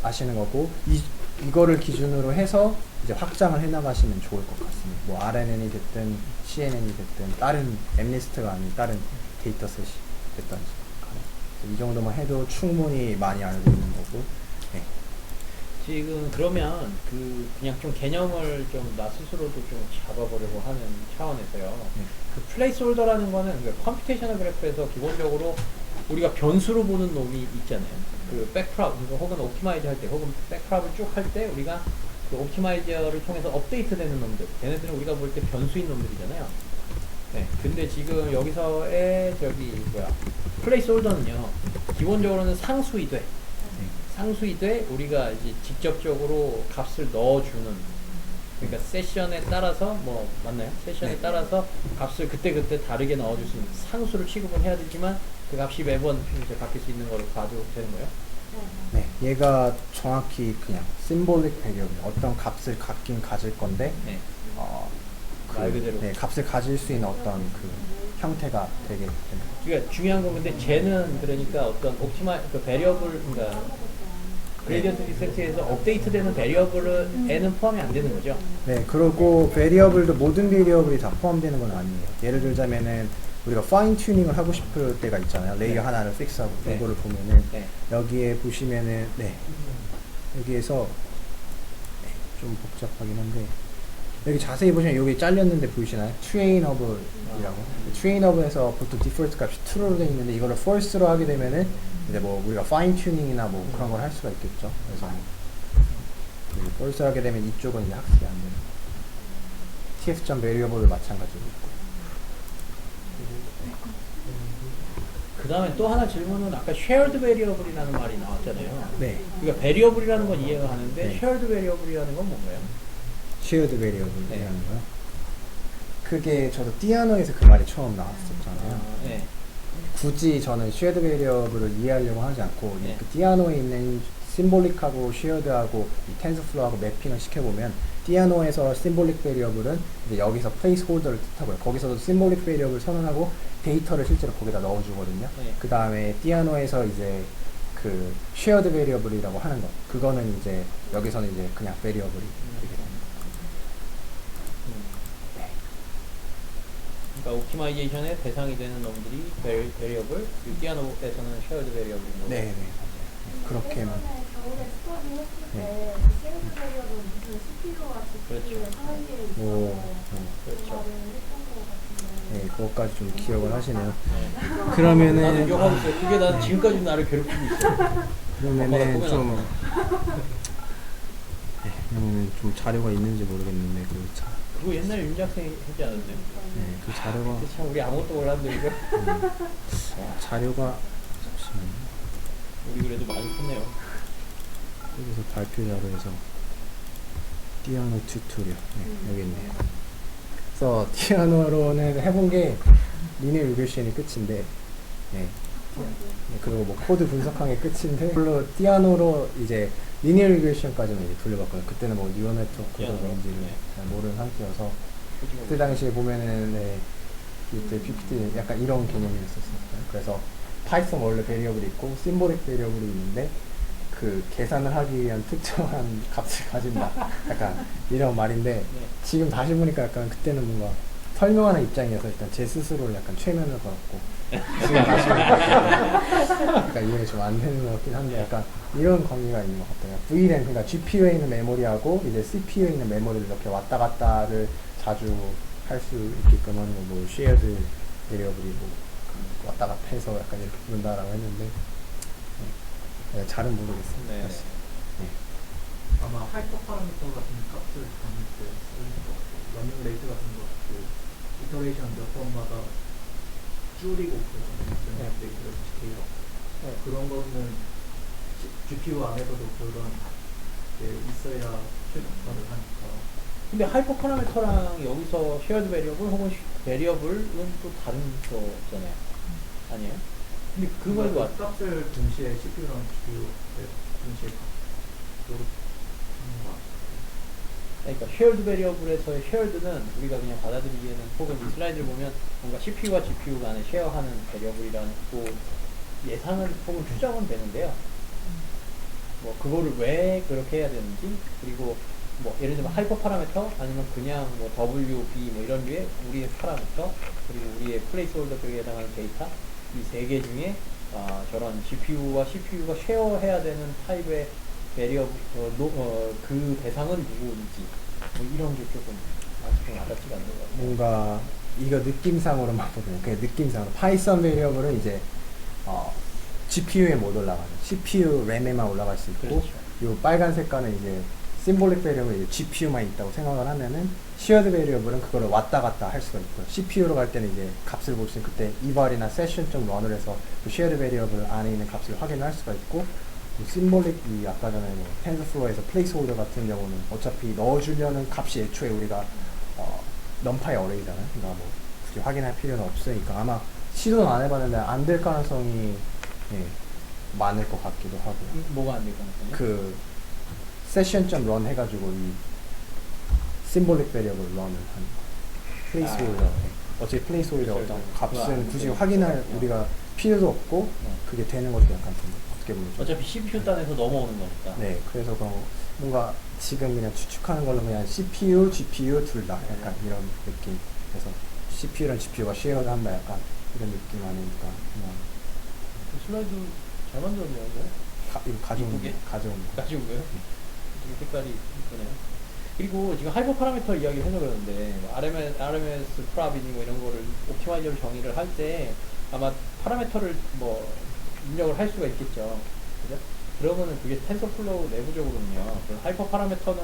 S1: 아시는 거고 이거를 기준으로 해서 이제 확장을 해나가시면 좋을 것 같습니다. 뭐 RNN이 됐든 CNN이 됐든 다른 앱리스트가 아닌 다른 데이터셋이 됐든지 이 정도만 해도 충분히 많이 알고 있는 거고 네.
S3: 지금 그러면 그냥 좀 개념을 좀 나 스스로도 좀 잡아보려고 하는 차원에서요. 그 플레이스홀더라는 거는 그 컴퓨테이셔널 그래프에서 기본적으로 우리가 변수로 보는 놈이 있잖아요. 그 백프랍 혹은 옵티마이저 할 때 혹은 백프랍을 쭉 할 때 우리가 그 옵티마이저를 통해서 업데이트되는 놈들, 걔네들은 우리가 볼 때 변수인 놈들이잖아요. 네. 근데 지금 여기서의 플레이스홀더는요. 기본적으로는 상수이 돼. 상수이 돼 우리가 이제 직접적으로 값을 넣어주는. 그러니까 세션에 따라서 맞나요? 세션에
S1: 네.
S3: 따라서 값을 그때 다르게 넣어줄 수 있는 상수를 취급을 해야 되지만 그 값이 매번 이제 바뀔 수 있는 거를 봐도 되는 거예요?
S1: 네, 얘가 정확히 그냥 심볼릭 배리어블 어떤 값을 갖긴 가질 건데
S3: 네.
S1: 말 그대로 네, 값을 가질 수 있는 어떤 그 형태가 되게 됩니다.
S3: 그러니까 중요한 건 근데 쟤는 그러니까 어떤 그 베리어블 그러니까 그레디언트 디센트에서 업데이트되는 베리어블에는 포함이 안 되는 거죠?
S1: 네, 그리고 베리어블도 모든 베리어블이 다 포함되는 건 아니에요. 예를 들자면은 우리가 파인 튜닝을 하고 싶을 때가 있잖아요. 레이어 하나를 픽스하고
S3: 네.
S1: 이거를 보면은
S3: 네.
S1: 여기에 보시면은 여기에서 좀 복잡하긴 한데 여기 자세히 보시면 여기 잘렸는데 보이시나요? 트레인어블이라고. 트레인어블에서 보통 디폴트 값이 true로 되어 있는데 이거를 false로 하게 되면은 이제 뭐 우리가 파인 튜닝이나 뭐 그런 걸 할 수가 있겠죠. 그래서 false 하게 되면 이쪽은 이제 학습이 안 되는 tf variable을 마찬가지로 있고.
S3: 그 다음에 또 하나 질문은 아까 shared variable이라는 말이 나왔잖아요.
S1: 네,
S3: 그러니까 variable이라는 건 이해가 가는데
S1: 네.
S3: shared variable이라는 건 뭔가요?
S1: shared variable이라는
S3: 네.
S1: 거요. 그게 저도 띠아노에서 그 말이 처음 나왔었잖아요.
S3: 네.
S1: 굳이 저는 shared variable을 이해하려고 하지 않고
S3: 네.
S1: 그 띠아노에 있는 심볼릭하고 shared하고 이 텐서플로우하고 매핑을 시켜보면 띠아노에서 심볼릭 variable은 이제 여기서 placeholder를 뜻하고요. 거기서도 심볼릭 variable 선언하고 데이터를 실제로 거기다 넣어주거든요.
S3: 네.
S1: 그 다음에 띠아노에서 이제 그 shared variable이라고 하는 거 그거는 이제 여기서는 이제 그냥 variable이 되게 됩니다.
S3: 그러니까 옵티마이제이션의 대상이 되는 놈들이 variable, 띠아노에서는 shared variable인 거고.
S1: 네, 맞아요. 그렇게만.
S2: 예전에 겨울에 스터디 했을 때
S1: 네.
S2: 세일즈 베리어블 무슨 CPU와 GPU의
S3: 그렇죠.
S2: 사이에 있어서
S1: 오,
S2: 그
S3: 그렇죠.
S2: 말을 했던 것 같은데
S1: 네, 그것까지 좀 기억을 하시네요.
S3: 네. 나도
S1: 그러면은
S3: 기억하고 있어요. 그게 난 지금까지 나를 괴롭히고 있어요.
S1: 그러면은 좀 그러면은 좀 자료가 있는지 모르겠는데
S3: 그거 옛날에 윤 작성이 하지 않았나요?
S1: 그 자료가
S3: 그때 참 우리 아무것도 몰랐는데 이거
S1: 자료가 잠시만요.
S3: 우리 그래도 많이 컸네요.
S1: 여기서 발표 자료에서 띠아노 튜토리얼 여기 있네요. 그래서 띠아노로는 해본 게 리니어 리그레션이 끝인데 그리고 뭐 코드 분석한 게 끝인데 물론 띠아노로 이제 리니어 리그레션까지는 이제 돌려봤거든요. 그때는 뭐 뉴럴 네트워크가 뭔지를 잘 모르는 상태여서 그때 당시에 보면은 그때 PPT 약간 이런 개념이었었어요. 그래서 파이썬 원래 베리어블이 있고 심볼릭 베리어블이 있는데 그 계산을 하기 위한 특정한 값을 가진다. 약간 이런 말인데 지금 다시 보니까 약간 그때는 뭔가 설명하는 입장이어서 일단 제 스스로를 약간 최면을 걸었고 지금 다시 보니까 약간 이해가 좀 안 되는 것 같긴 한데 약간 이런 관계가 있는 것 같아요. VRAM 그러니까 GPU에 있는 메모리하고 이제 CPU에 있는 메모리를 이렇게 왔다 갔다를 자주 할 수 있게끔 하는 거 뭐 shared variable이 뭐 왔다 갔다 해서 약간 이렇게 부른다라고 했는데 잘은 모르겠어요.
S3: 네.
S1: 사실.
S4: 아마 하이퍼 파라미터 같은 값을 담을 때 쓰는 거, 러닝 레이트 같은 거, 그 이터레이션 몇 번마다 줄이고 그러는 레이트를 지켜요. 그런 거는 GPU 안에서도 그런 게 있어야 최적화를 하니까.
S3: 근데 하이퍼 파라미터랑 여기서 쉐어드 베리어블 혹은 베리어블은 또 다른 거잖아요. 아니에요? 근데 그걸 와
S4: 값을 동시에 CPU랑 GPU에 동시에 요렇게 하는 거 같아요.
S3: 그러니까 쉐어드 베리어블에서의 쉐어드는 우리가 그냥 받아들이기에는 혹은 이 슬라이드를 보면 뭔가 CPU와 GPU 간에 쉐어하는 베리어블이라는 또 예상은 혹은 추정은 되는데요. 뭐 그거를 왜 그렇게 해야 되는지 그리고 뭐 예를 들면 하이퍼 파라미터 아니면 그냥 뭐 WB 뭐 이런 류의 우리의 파라미터 그리고 우리의 플레이스홀더 쪽에 해당하는 데이터 이 세 개 중에 저런 GPU와 CPU가 쉐어해야 되는 타입의 베리어 그 대상은 누구인지 뭐 이런 게 조금 아직은 와닿지가 않는 것 같아요.
S1: 뭔가 이거 느낌상으로만 보면 그냥 느낌상으로 파이썬 베리어블은 이제 GPU에 못 올라가는 CPU 램에만 올라갈 수 있고
S3: 그렇죠.
S1: 요 빨간 색깔은 이제 심볼릭 베리어블 이제 GPU만 있다고 생각을 하면은 shared 베리어블은 그거를 왔다 갔다 할 수가 있고요. CPU로 갈 때는 이제 값을 볼 수 있는 그때 eval이나 session.run을 해서 그 shared 베리어블 안에 있는 값을 확인할 수가 있고 심볼릭 이 아까 전에 뭐 텐서플로어에서 플레이스홀더 같은 경우는 어차피 넣어주려는 값이 애초에 우리가 넘파이 어레이잖아요. 그러니까 뭐 굳이 확인할 필요는 없으니까 아마 시도는 안 해봤는데 안 될 가능성이 많을 것 같기도 하고요.
S3: 뭐가 안 될 가능성이?
S1: 그 session.run 해가지고 이 심볼릭 베리어블 런을 하는 플레이스홀더 어차피 플레이스홀더 어떤 값은 굳이 확인할 우리가 필요도 없고 그게 되는 것도 약간 좀 어떻게 보면 좀
S3: 어차피 CPU 단에서 넘어오는 거니까.
S1: 네, 그래서 그런 뭔가 지금 그냥 추측하는 걸로 그냥 CPU, GPU 둘 다 약간 이런 느낌. 그래서 CPU랑 GPU가 쉐어를 한다 약간 이런 느낌 아니니까 그냥
S3: 그 슬라이드 잘 만들었네요.
S1: 이거 가져온
S3: 이쁘게?
S1: 가져온 거.
S3: 가지고 거요? 지금 색깔이 이쁘네요. 그리고 지금 하이퍼 파라미터 이야기를 해서 그러는데 뭐 RMS 프랍이니 뭐 이런 거를 옵티마이저로 정의를 할 때 아마 파라미터를 뭐 입력을 할 수가 있겠죠. 그죠? 그러면은 그게 텐서플로우 내부적으로는요. 그 하이퍼 파라미터는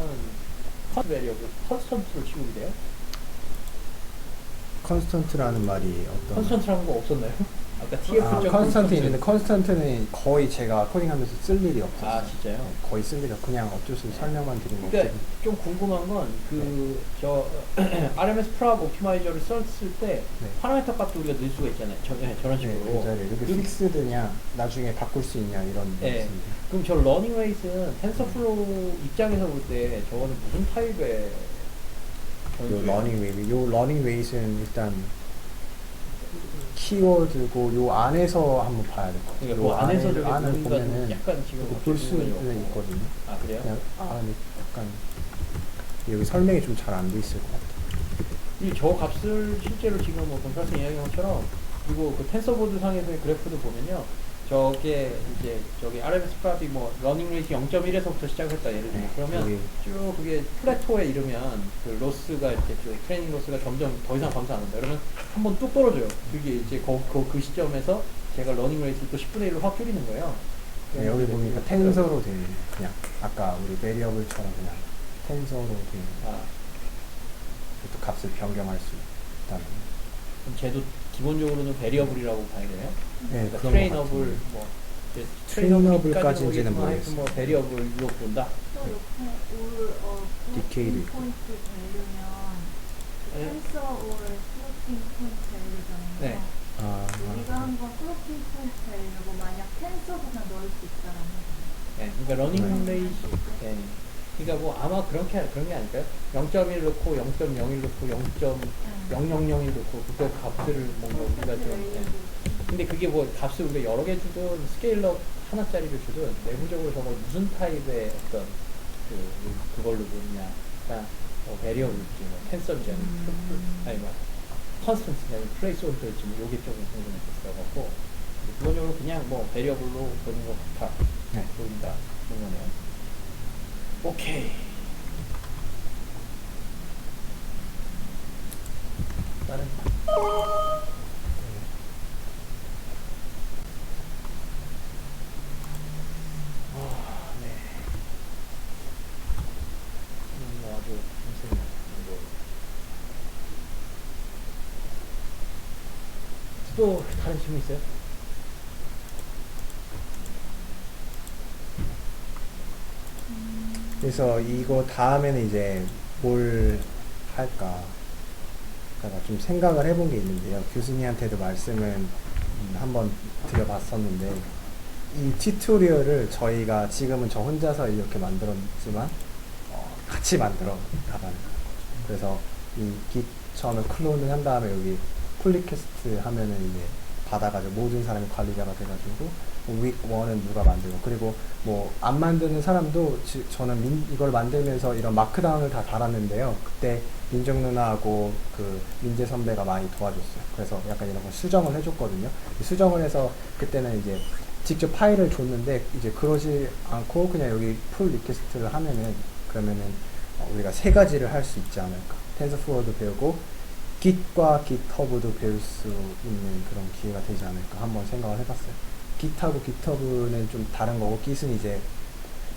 S3: 컨스턴트로 취급이 돼요?
S1: 컨스턴트라는 말이 어떤
S3: 컨스턴트라는 거 없었나요? 아까 TF.
S1: 컨스턴트 있는데 컨스턴트는 거의 제가 코딩하면서 쓸 일이 없었어요.
S3: 아 진짜요?
S1: 거의 쓸 일이 없 그냥 어쩔 수 없이 설명만 드린 거고.
S3: 그러니까 좀 궁금한 건 그 저 RMS 프랍 옵티마이저를 썼을 때
S1: 네.
S3: 파라미터 값도 우리가 넣을 수가 있잖아요. 저런
S1: 네,
S3: 식으로.
S1: 그 자리에 이게 픽스드냐 나중에 바꿀 수 있냐 이런
S3: 네.
S1: 말씀인데.
S3: 그럼 저 러닝 레이스는 텐서플로우 입장에서 볼 때 저거는 무슨 타입의
S1: 요 러닝 웨이, 요 러닝 웨이는 일단 키워드고 요 안에서 한번 봐야 될 것 같아요.
S3: 그러니까 그 안에서 저게
S1: 안을
S3: 뭔가 좀
S1: 보면은
S3: 약간 지금
S1: 볼
S3: 어떻게
S1: 수는
S3: 보면요.
S1: 있거든요.
S3: 아 그래요?
S1: 그냥 근데 약간 여기 설명이 좀 잘 안 돼 있을 것 같아요.
S3: 이 저 값을 실제로 지금 뭐 건설생 이야기한 것처럼 그리고 그 텐서보드 상에서의 그래프도 보면요. 저게 이제 저기 RMS 프랍이 뭐 러닝 레이트 0.1에서부터 시작했다 예를 들면 그러면
S1: 여기
S3: 쭉 그게 플래토에 이르면 그 로스가 이렇게 쭉 트레이닝 로스가 점점 더 이상 감소 안 한다. 그러면 한번 뚝 떨어져요. 그게 이제 그 시점에서 제가 러닝 레이트를 또 10분의 1로 확 줄이는 거예요.
S1: 네, 여기 보니까 텐서로 되어 있는 그냥 아까 우리 베리어블처럼 그냥 텐서로 되어 있는
S3: 아,
S1: 또 값을 변경할 수 있다는.
S3: 그럼 쟤도 기본적으로는 베리어블이라고 봐야 돼요?
S1: 네,
S3: 그러니까
S1: 그런
S3: 트레이너블
S1: 것 같은데.
S3: 뭐 이제
S1: 트레이너블까지인지는
S3: 뭐
S1: 모르겠어요.
S3: 베리어블 이것본다.
S2: 또 이렇게
S1: 디케이드
S2: 플로팅
S1: 있고.
S2: 포인트 밸류면
S3: 네.
S2: 텐서 올 플로팅 포인트 밸류잖아요.
S3: 네.
S2: 우리가 한번 플로팅 포인트 밸류고 만약 텐서보다 넣을 수 있다라면
S3: 네, 그러니까 러닝
S1: 네.
S3: 레이스. 네. 그러니까 뭐 아마 그런 게 아닐까요? 0.1 넣고 0.01 넣고 0.0001 넣고 그거 값들을 뭔가 우리가 좀. 네. 근데 그게 뭐 값을 우리가 여러 개 주든 스케일러 하나짜리를 주든 내부적으로 저거 무슨 타입의 어떤 그걸로 보느냐. 그러니까 뭐 베리어블지 뭐 텐서인지 아니 뭐 컨스턴트지 아니 플레이스홀더일지 뭐 요게 조금 궁금했었어갖고 기본적으로 그냥 뭐 베리어블로 보는 것 같아.
S1: 네.
S3: 보인다. 그런 거네요. 오케이. 다른 네. 아주 무슨 뭐. 또 다른 질문 있어요?
S1: 그래서 이거 다음에는 이제 뭘 할까? 그러니까 좀 생각을 해본 게 있는데요. 교수님한테도 말씀은 한번 드려봤었는데 이 튜토리얼을 저희가 지금은 저 혼자서 이렇게 만들었지만 같이 만들어 나가는 거예요. 그래서 이 git 처음에 클론을 한 다음에 여기 폴리캐스트 하면은 이제 받아가지고 모든 사람이 관리자가 돼가지고 윅 1은 누가 만들고 그리고 뭐 안 만드는 사람도 저는 이걸 만들면서 이런 마크다운을 다 달았는데요. 그때 민정 누나하고 그 민재 선배가 많이 도와줬어요. 그래서 약간 이런 거 수정을 해줬거든요. 수정을 해서 그때는 이제 직접 파일을 줬는데 이제 그러지 않고 그냥 여기 풀 리퀘스트를 하면은 그러면은 우리가 세 가지를 할 수 있지 않을까. 텐서플로우도 배우고 Git과 GitHub도 배울 수 있는 그런 기회가 되지 않을까 한번 생각을 해봤어요. Git하고 GitHub는 좀 다른 거고 Git은 이제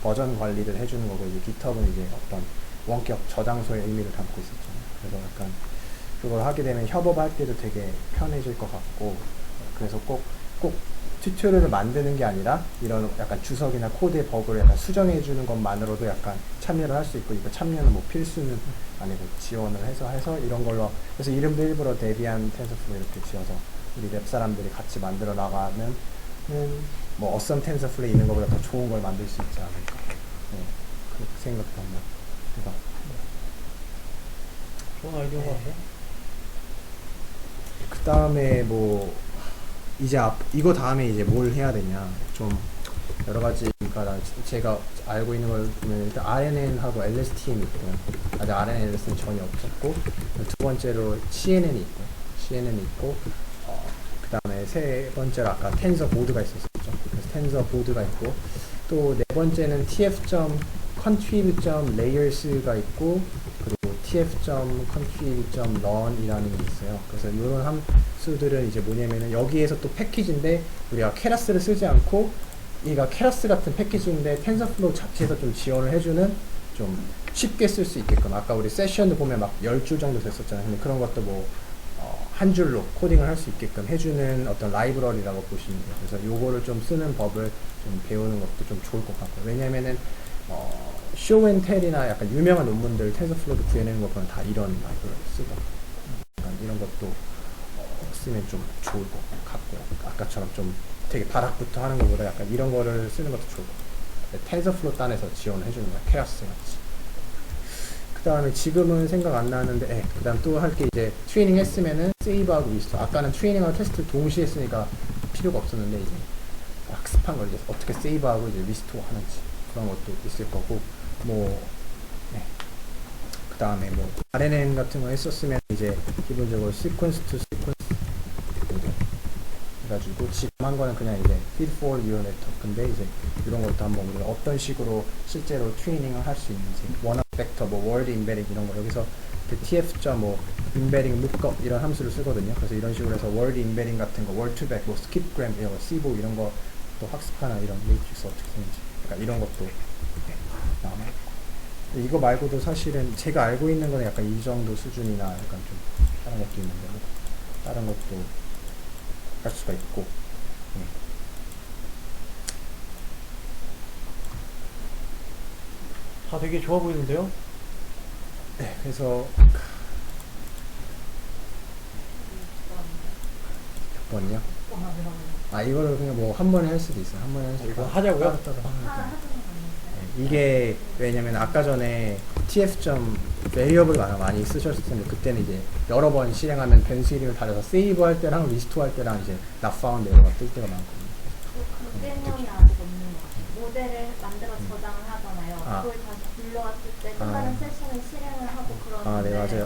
S1: 버전 관리를 해주는 거고 이제 GitHub은 이제 어떤 원격 저장소의 의미를 담고 있었잖아요. 그래서 약간 그걸 하게 되면 협업할 때도 되게 편해질 것 같고 그래서 꼭 튜토리얼을 만드는 게 아니라 이런 약간 주석이나 코드의 버그를 약간 수정해 주는 것만으로도 약간 참여를 할 수 있고 이거 참여는 뭐 필수는 아니고 지원을 해서 이런 걸로 그래서 이름도 일부러 데비안 텐서플로 이렇게 지어서 우리 랩 사람들이 같이 만들어 나가면 뭐 어썸 텐서플에 있는 것보다 더 좋은 걸 만들 수 있지 않을까. 네, 그렇게 생각도 한번 해봐.
S3: 좋은 아이디어인 것 같아요.
S1: 그 다음에 뭐 이제 이거 다음에 이제 뭘 해야 되냐 좀 여러 가지가 제가 알고 있는 걸 보면 일단 RNN하고 LSTM이 있고요. 아직 RNN, LSTM은 전혀 없었고 두 번째로 CNN이 있고 그 다음에 세 번째로 아까 텐서 보드가 있었죠. 그래서 텐서 보드가 있고 또 네 번째는 tf.contrib.layers가 있고 그리고 tf.contrib.run이라는 게 있어요. 그래서 이런 함수들은 이제 뭐냐면은 여기에서 또 패키지인데 우리가 케라스를 쓰지 않고 얘가 케라스 같은 패키지인데 텐서플로우 자체에서 좀 지원을 해주는 좀 쉽게 쓸 수 있게끔 아까 우리 세션도 보면 막 10줄 정도 됐었잖아요. 근데 그런 것도 뭐 한 줄로 코딩을 할 수 있게끔 해주는 어떤 라이브러리라고 보시면 돼요. 그래서 요거를 좀 쓰는 법을 좀 배우는 것도 좀 좋을 것 같고요. 왜냐면은 쇼앤텔이나 약간 유명한 논문들 텐서플로우 구해내는 거 보면 다 이런 라이브러리 쓰거든요. 약간 이런 것도 쓰면 좀 좋을 것 같고요. 아까처럼 좀 되게 바닥부터 하는 것보다 약간 이런 거를 쓰는 것도 좋을 것 같아요. 텐서플로우 단에서 지원을 해주는 거야. 케라스 같이. 그 다음에 지금은 생각 안 나는데, 그 다음 또 할 게 이제 트레이닝 했으면은 세이브하고 리스토어. 아까는 트레이닝하고 테스트 동시에 했으니까 필요가 없었는데, 이제 학습한 걸 이제 어떻게 세이브하고 이제 리스토어 하는지 그런 것도 있을 거고, 그 다음에 뭐 RNN 같은 거 했었으면 이제 기본적으로 시퀀스 투 시퀀스 해가지고 지금 한 거는 그냥 이제 feed for neural network인데 이제 이런 것도 한번 우리가 어떤 식으로 실제로 트레이닝을 할 수 있는지 원어 벡터, 뭐 word embedding 이런 거 여기서 그 tf. 뭐 embedding lookup 이런 함수를 쓰거든요. 그래서 이런 식으로 해서 word embedding 같은 거, word to back, 뭐 skipgram 이런 거, cbo 이런 거 또 학습하나 이런 매트릭스 어떻게 쓰는지 약간 이런 것도 남아있고 이거 말고도 사실은 제가 알고 있는 거는 약간 이 정도 수준이나 약간 좀 다른 것도 있는데 다른 것도 할 수가 있고
S3: 다 되게 좋아 보이는데요?
S1: 네, 그래서 몇 번이요? 이거를 그냥 뭐 한 번에 할 수도 있어요. 한 번에 할 수도
S3: 이거
S1: 있고
S3: 하자고요?
S1: 따로 하는 거. 이게 왜냐면 아까 전에 tf. variable 많이 쓰셨을 텐데 그때는 이제 여러 번 실행하면 변수 이름을 달아서 세이브 할 때랑 리스토어 할 때랑 이제 not found 에러가 뜰 때가 많거든요.
S2: 그 때문이 아직 없는 것 같아요. 모델을 만들어 저장을 하잖아요. 그걸 다시 불러왔을 때 또 다른 세션을 실행을 하고 그러는데
S1: 네 맞아요.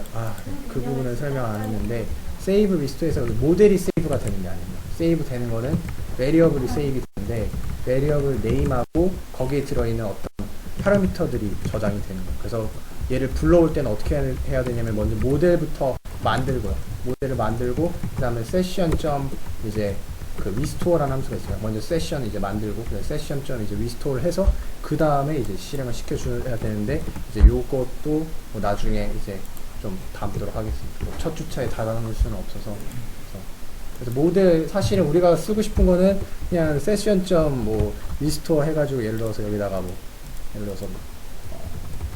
S1: 그 부분을 설명 안 했는데 세이브 리스토어에서 모델이 세이브가 되는 게 아니에요. 세이브 되는 거는 variable이 세이브 되는데 variable name하고 거기에 들어있는 어떤 파라미터들이 저장이 되는 거예요. 그래서 얘를 불러올 때는 어떻게 해야 되냐면 먼저 모델부터 만들고요. 모델을 만들고 그 다음에 세션 점 이제 그 리스토어라는 함수가 있어요. 먼저 세션 이제 만들고 그래서 세션 점 이제 리스토어를 해서 그 다음에 이제 실행을 시켜줘야 되는데 이제 요것도 뭐 나중에 이제 좀 담도록 하겠습니다. 뭐 첫 주차에 다 담을 수는 없어서 그래서 모델 사실은 우리가 쓰고 싶은 거는 그냥 세션 점 뭐 리스토어 해가지고 예를 들어서 여기다가 뭐 예를 들어서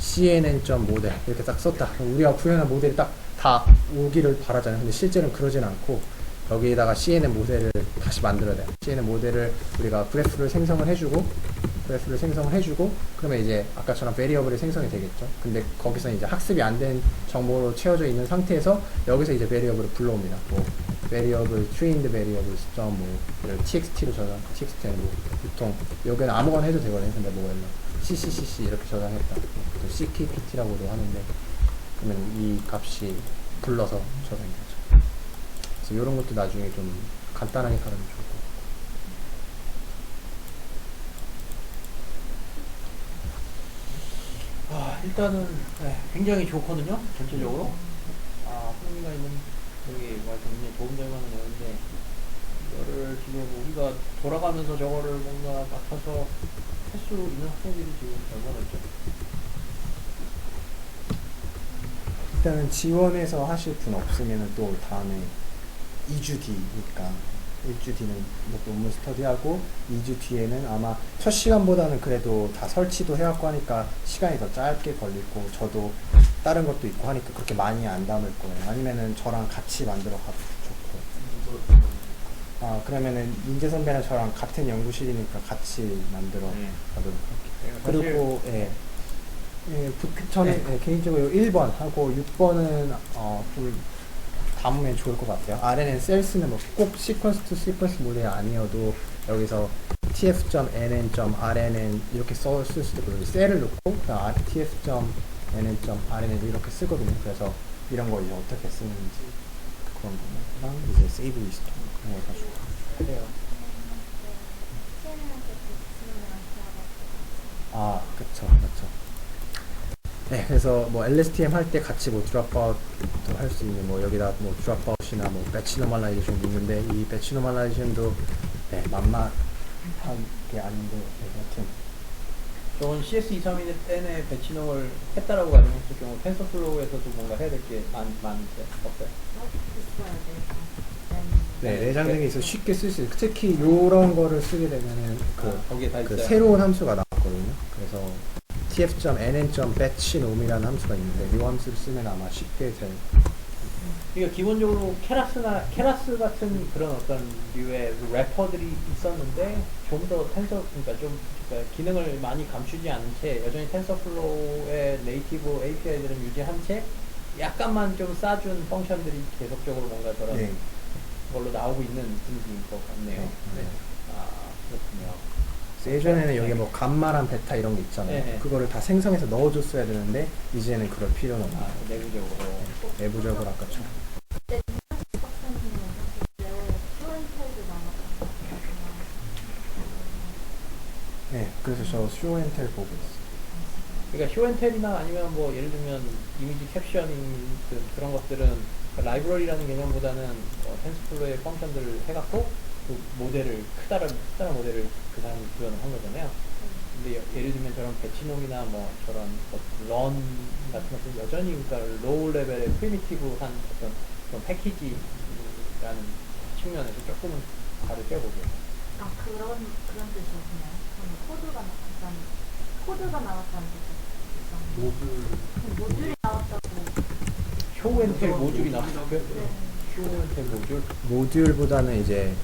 S1: CNN.모델 이렇게 딱 썼다. 그럼 우리가 구현한 모델이 딱 다 오기를 바라잖아요. 근데 실제로는 그러진 않고 여기에다가 CNN 모델을 다시 만들어야 돼요. CNN 모델을 우리가 그래프를 생성을 해주고 그러면 이제 아까처럼 베리어블이 생성이 되겠죠. 근데 거기서 이제 학습이 안 된 정보로 채워져 있는 상태에서 여기서 이제 베리어블을 불러옵니다. 뭐 베리어블 trained variables 뭐 txt로 저장, txt는 뭐 보통 여기는 아무거나 해도 되거든요. 근데 뭐 ccc 이렇게 저장했다. 또 ckpt라고도 하는데 그러면 이 값이 불러서 저장이 되죠. 그래서 이런 것도 나중에 좀 간단하게 가르면 좋을 것 같아요.
S3: 일단은 굉장히 좋거든요. 전체적으로. 흥미가 있는 여기 굉장히 도움될 만한 내용인데 이거를 지금 우리가 돌아가면서 저거를 뭔가 맡아서 할 수 있는 학생들이 지금 얼마나 있죠?
S1: 일단은 지원해서 하실 분 없으면 또 다음에 2주 뒤니까 1주 뒤는 뭐 논문 스터디하고 2주 뒤에는 아마 첫 시간보다는 그래도 다 설치도 해갖고 하니까 시간이 더 짧게 걸리고 저도 다른 것도 있고 하니까 그렇게 많이 안 담을 거예요. 아니면은 저랑 같이 만들어 가도 좋고. 그러면은 인재 선배랑 저랑 같은 연구실이니까 같이 만들어 가도록 할게요. 그리고 저는 개인적으로 1번 하고 6번은 좀 담으면 좋을 것 같아요. RNN 셀스는 뭐 꼭 시퀀스 투 시퀀스 모델이 아니어도 여기서 tf.nn.rnn 이렇게 쓸 수도 있고 여기 셀을 넣고 그다음 tf.nn.rnn 이렇게 쓰거든요. 그래서 이런 거 이제 어떻게 쓰는지 그런 거랑 이제 세이브 리스트 그런 거 가지고
S3: 그래요.
S1: 그쵸. 네, 그래서 뭐 LSTM 할 때 같이 뭐 드랍아웃도 할 수 있는 뭐 여기다 뭐 드랍아웃이나 뭐 배치 노멀라이제이션 있는데 이 배치 노멀라이제이션도 만만한 게 아닌데 여튼
S3: 저건 CS231 때문에 배치농을 했다라고 가정했을 경우 텐서플로우에서도 뭔가 해야 될 게 많은데 없어요?
S1: 네, 내장 등에 있어 쉽게 쓸 수 있어요. 특히 이런 거를 쓰게 되면은
S3: 거기에 다
S1: 그
S3: 있어요?
S1: 새로운 함수가 나왔거든요. 그래서 tf.nn.batch놈이라는 함수가 있는데 이 함수를 쓰면 아마 쉽게 될.
S3: 그러니까 기본적으로 케라스 같은 그런 어떤 류의 래퍼들이 있었는데 좀 더 그러니까 기능을 많이 감추지 않은 채 여전히 텐서플로우의 네이티브 API들은 유지한 채 약간만 좀 싸준 펑션들이 계속적으로 뭔가 저런 걸로 나오고 있는 분위기인 것 같네요.
S1: 네.
S3: 그렇군요.
S1: 예전에는 여기 뭐 감마랑 베타 이런 게 있잖아요.
S3: 네.
S1: 그거를 다 생성해서 넣어줬어야 되는데 이제는 그럴 필요는 없어요.
S3: 내부적으로.
S1: 내부적으로 아까처럼. 네, 그래서 저 쇼앤텔 보고 있어요.
S3: 그러니까 쇼앤텔이나 아니면 뭐 예를 들면 이미지 캡셔닝 그런 것들은 라이브러리라는 개념보다는 텐스플로의 펑션들을 해갖고 그 모델을 크다란 모델을 그 사람이 구현을 한 거잖아요. 근데 예를 들면 저런 배치놈이나 뭐 저런 런 같은 것들은 여전히 그러니까 로우 레벨의 프리미티브한 어떤 그런 패키지라는 측면에서 조금은 다르죠, 그게.
S2: 그런 뜻이었나요? 코드가 나왔다는 뜻이었어요. 모듈이 나왔다고.
S3: 쇼앤텔 모듈이 나왔다고요? 쇼앤텔 모듈?
S1: 모듈보다는 이제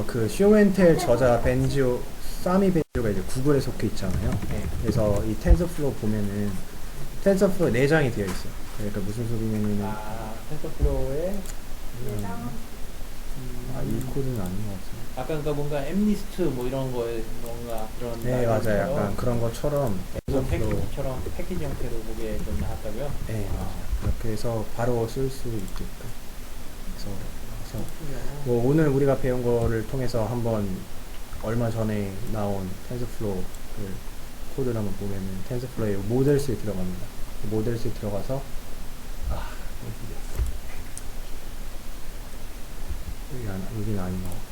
S1: 그 쇼앤텔 저자 벤지오 사미 벤지오가 이제 구글에 속해 있잖아요. 그래서 이 텐서플로우 보면은 텐서플로우 내장이 되어 있어요. 그러니까 무슨 소리냐면은
S3: 텐서플로우의
S1: 이 코드는 아닌 것 같아요.
S3: 아까 그러니까 뭔가 엠리스트 뭐 이런 거에 뭔가 그런
S1: 네, 맞아요. 약간 그런 것처럼
S3: 패키지처럼 패키지 형태로 그게 좀 나왔다고요?
S1: 네, 맞아요. 그렇게 해서 바로 쓸 수 있게끔. 그래서 뭐 오늘 우리가 배운 거를 통해서 한번 얼마 전에 나온 텐서플로우 코드를 한번 보면은 텐서플로우의 모델스에 들어갑니다. 모델스에 들어가서 여기는 아닌 것 같고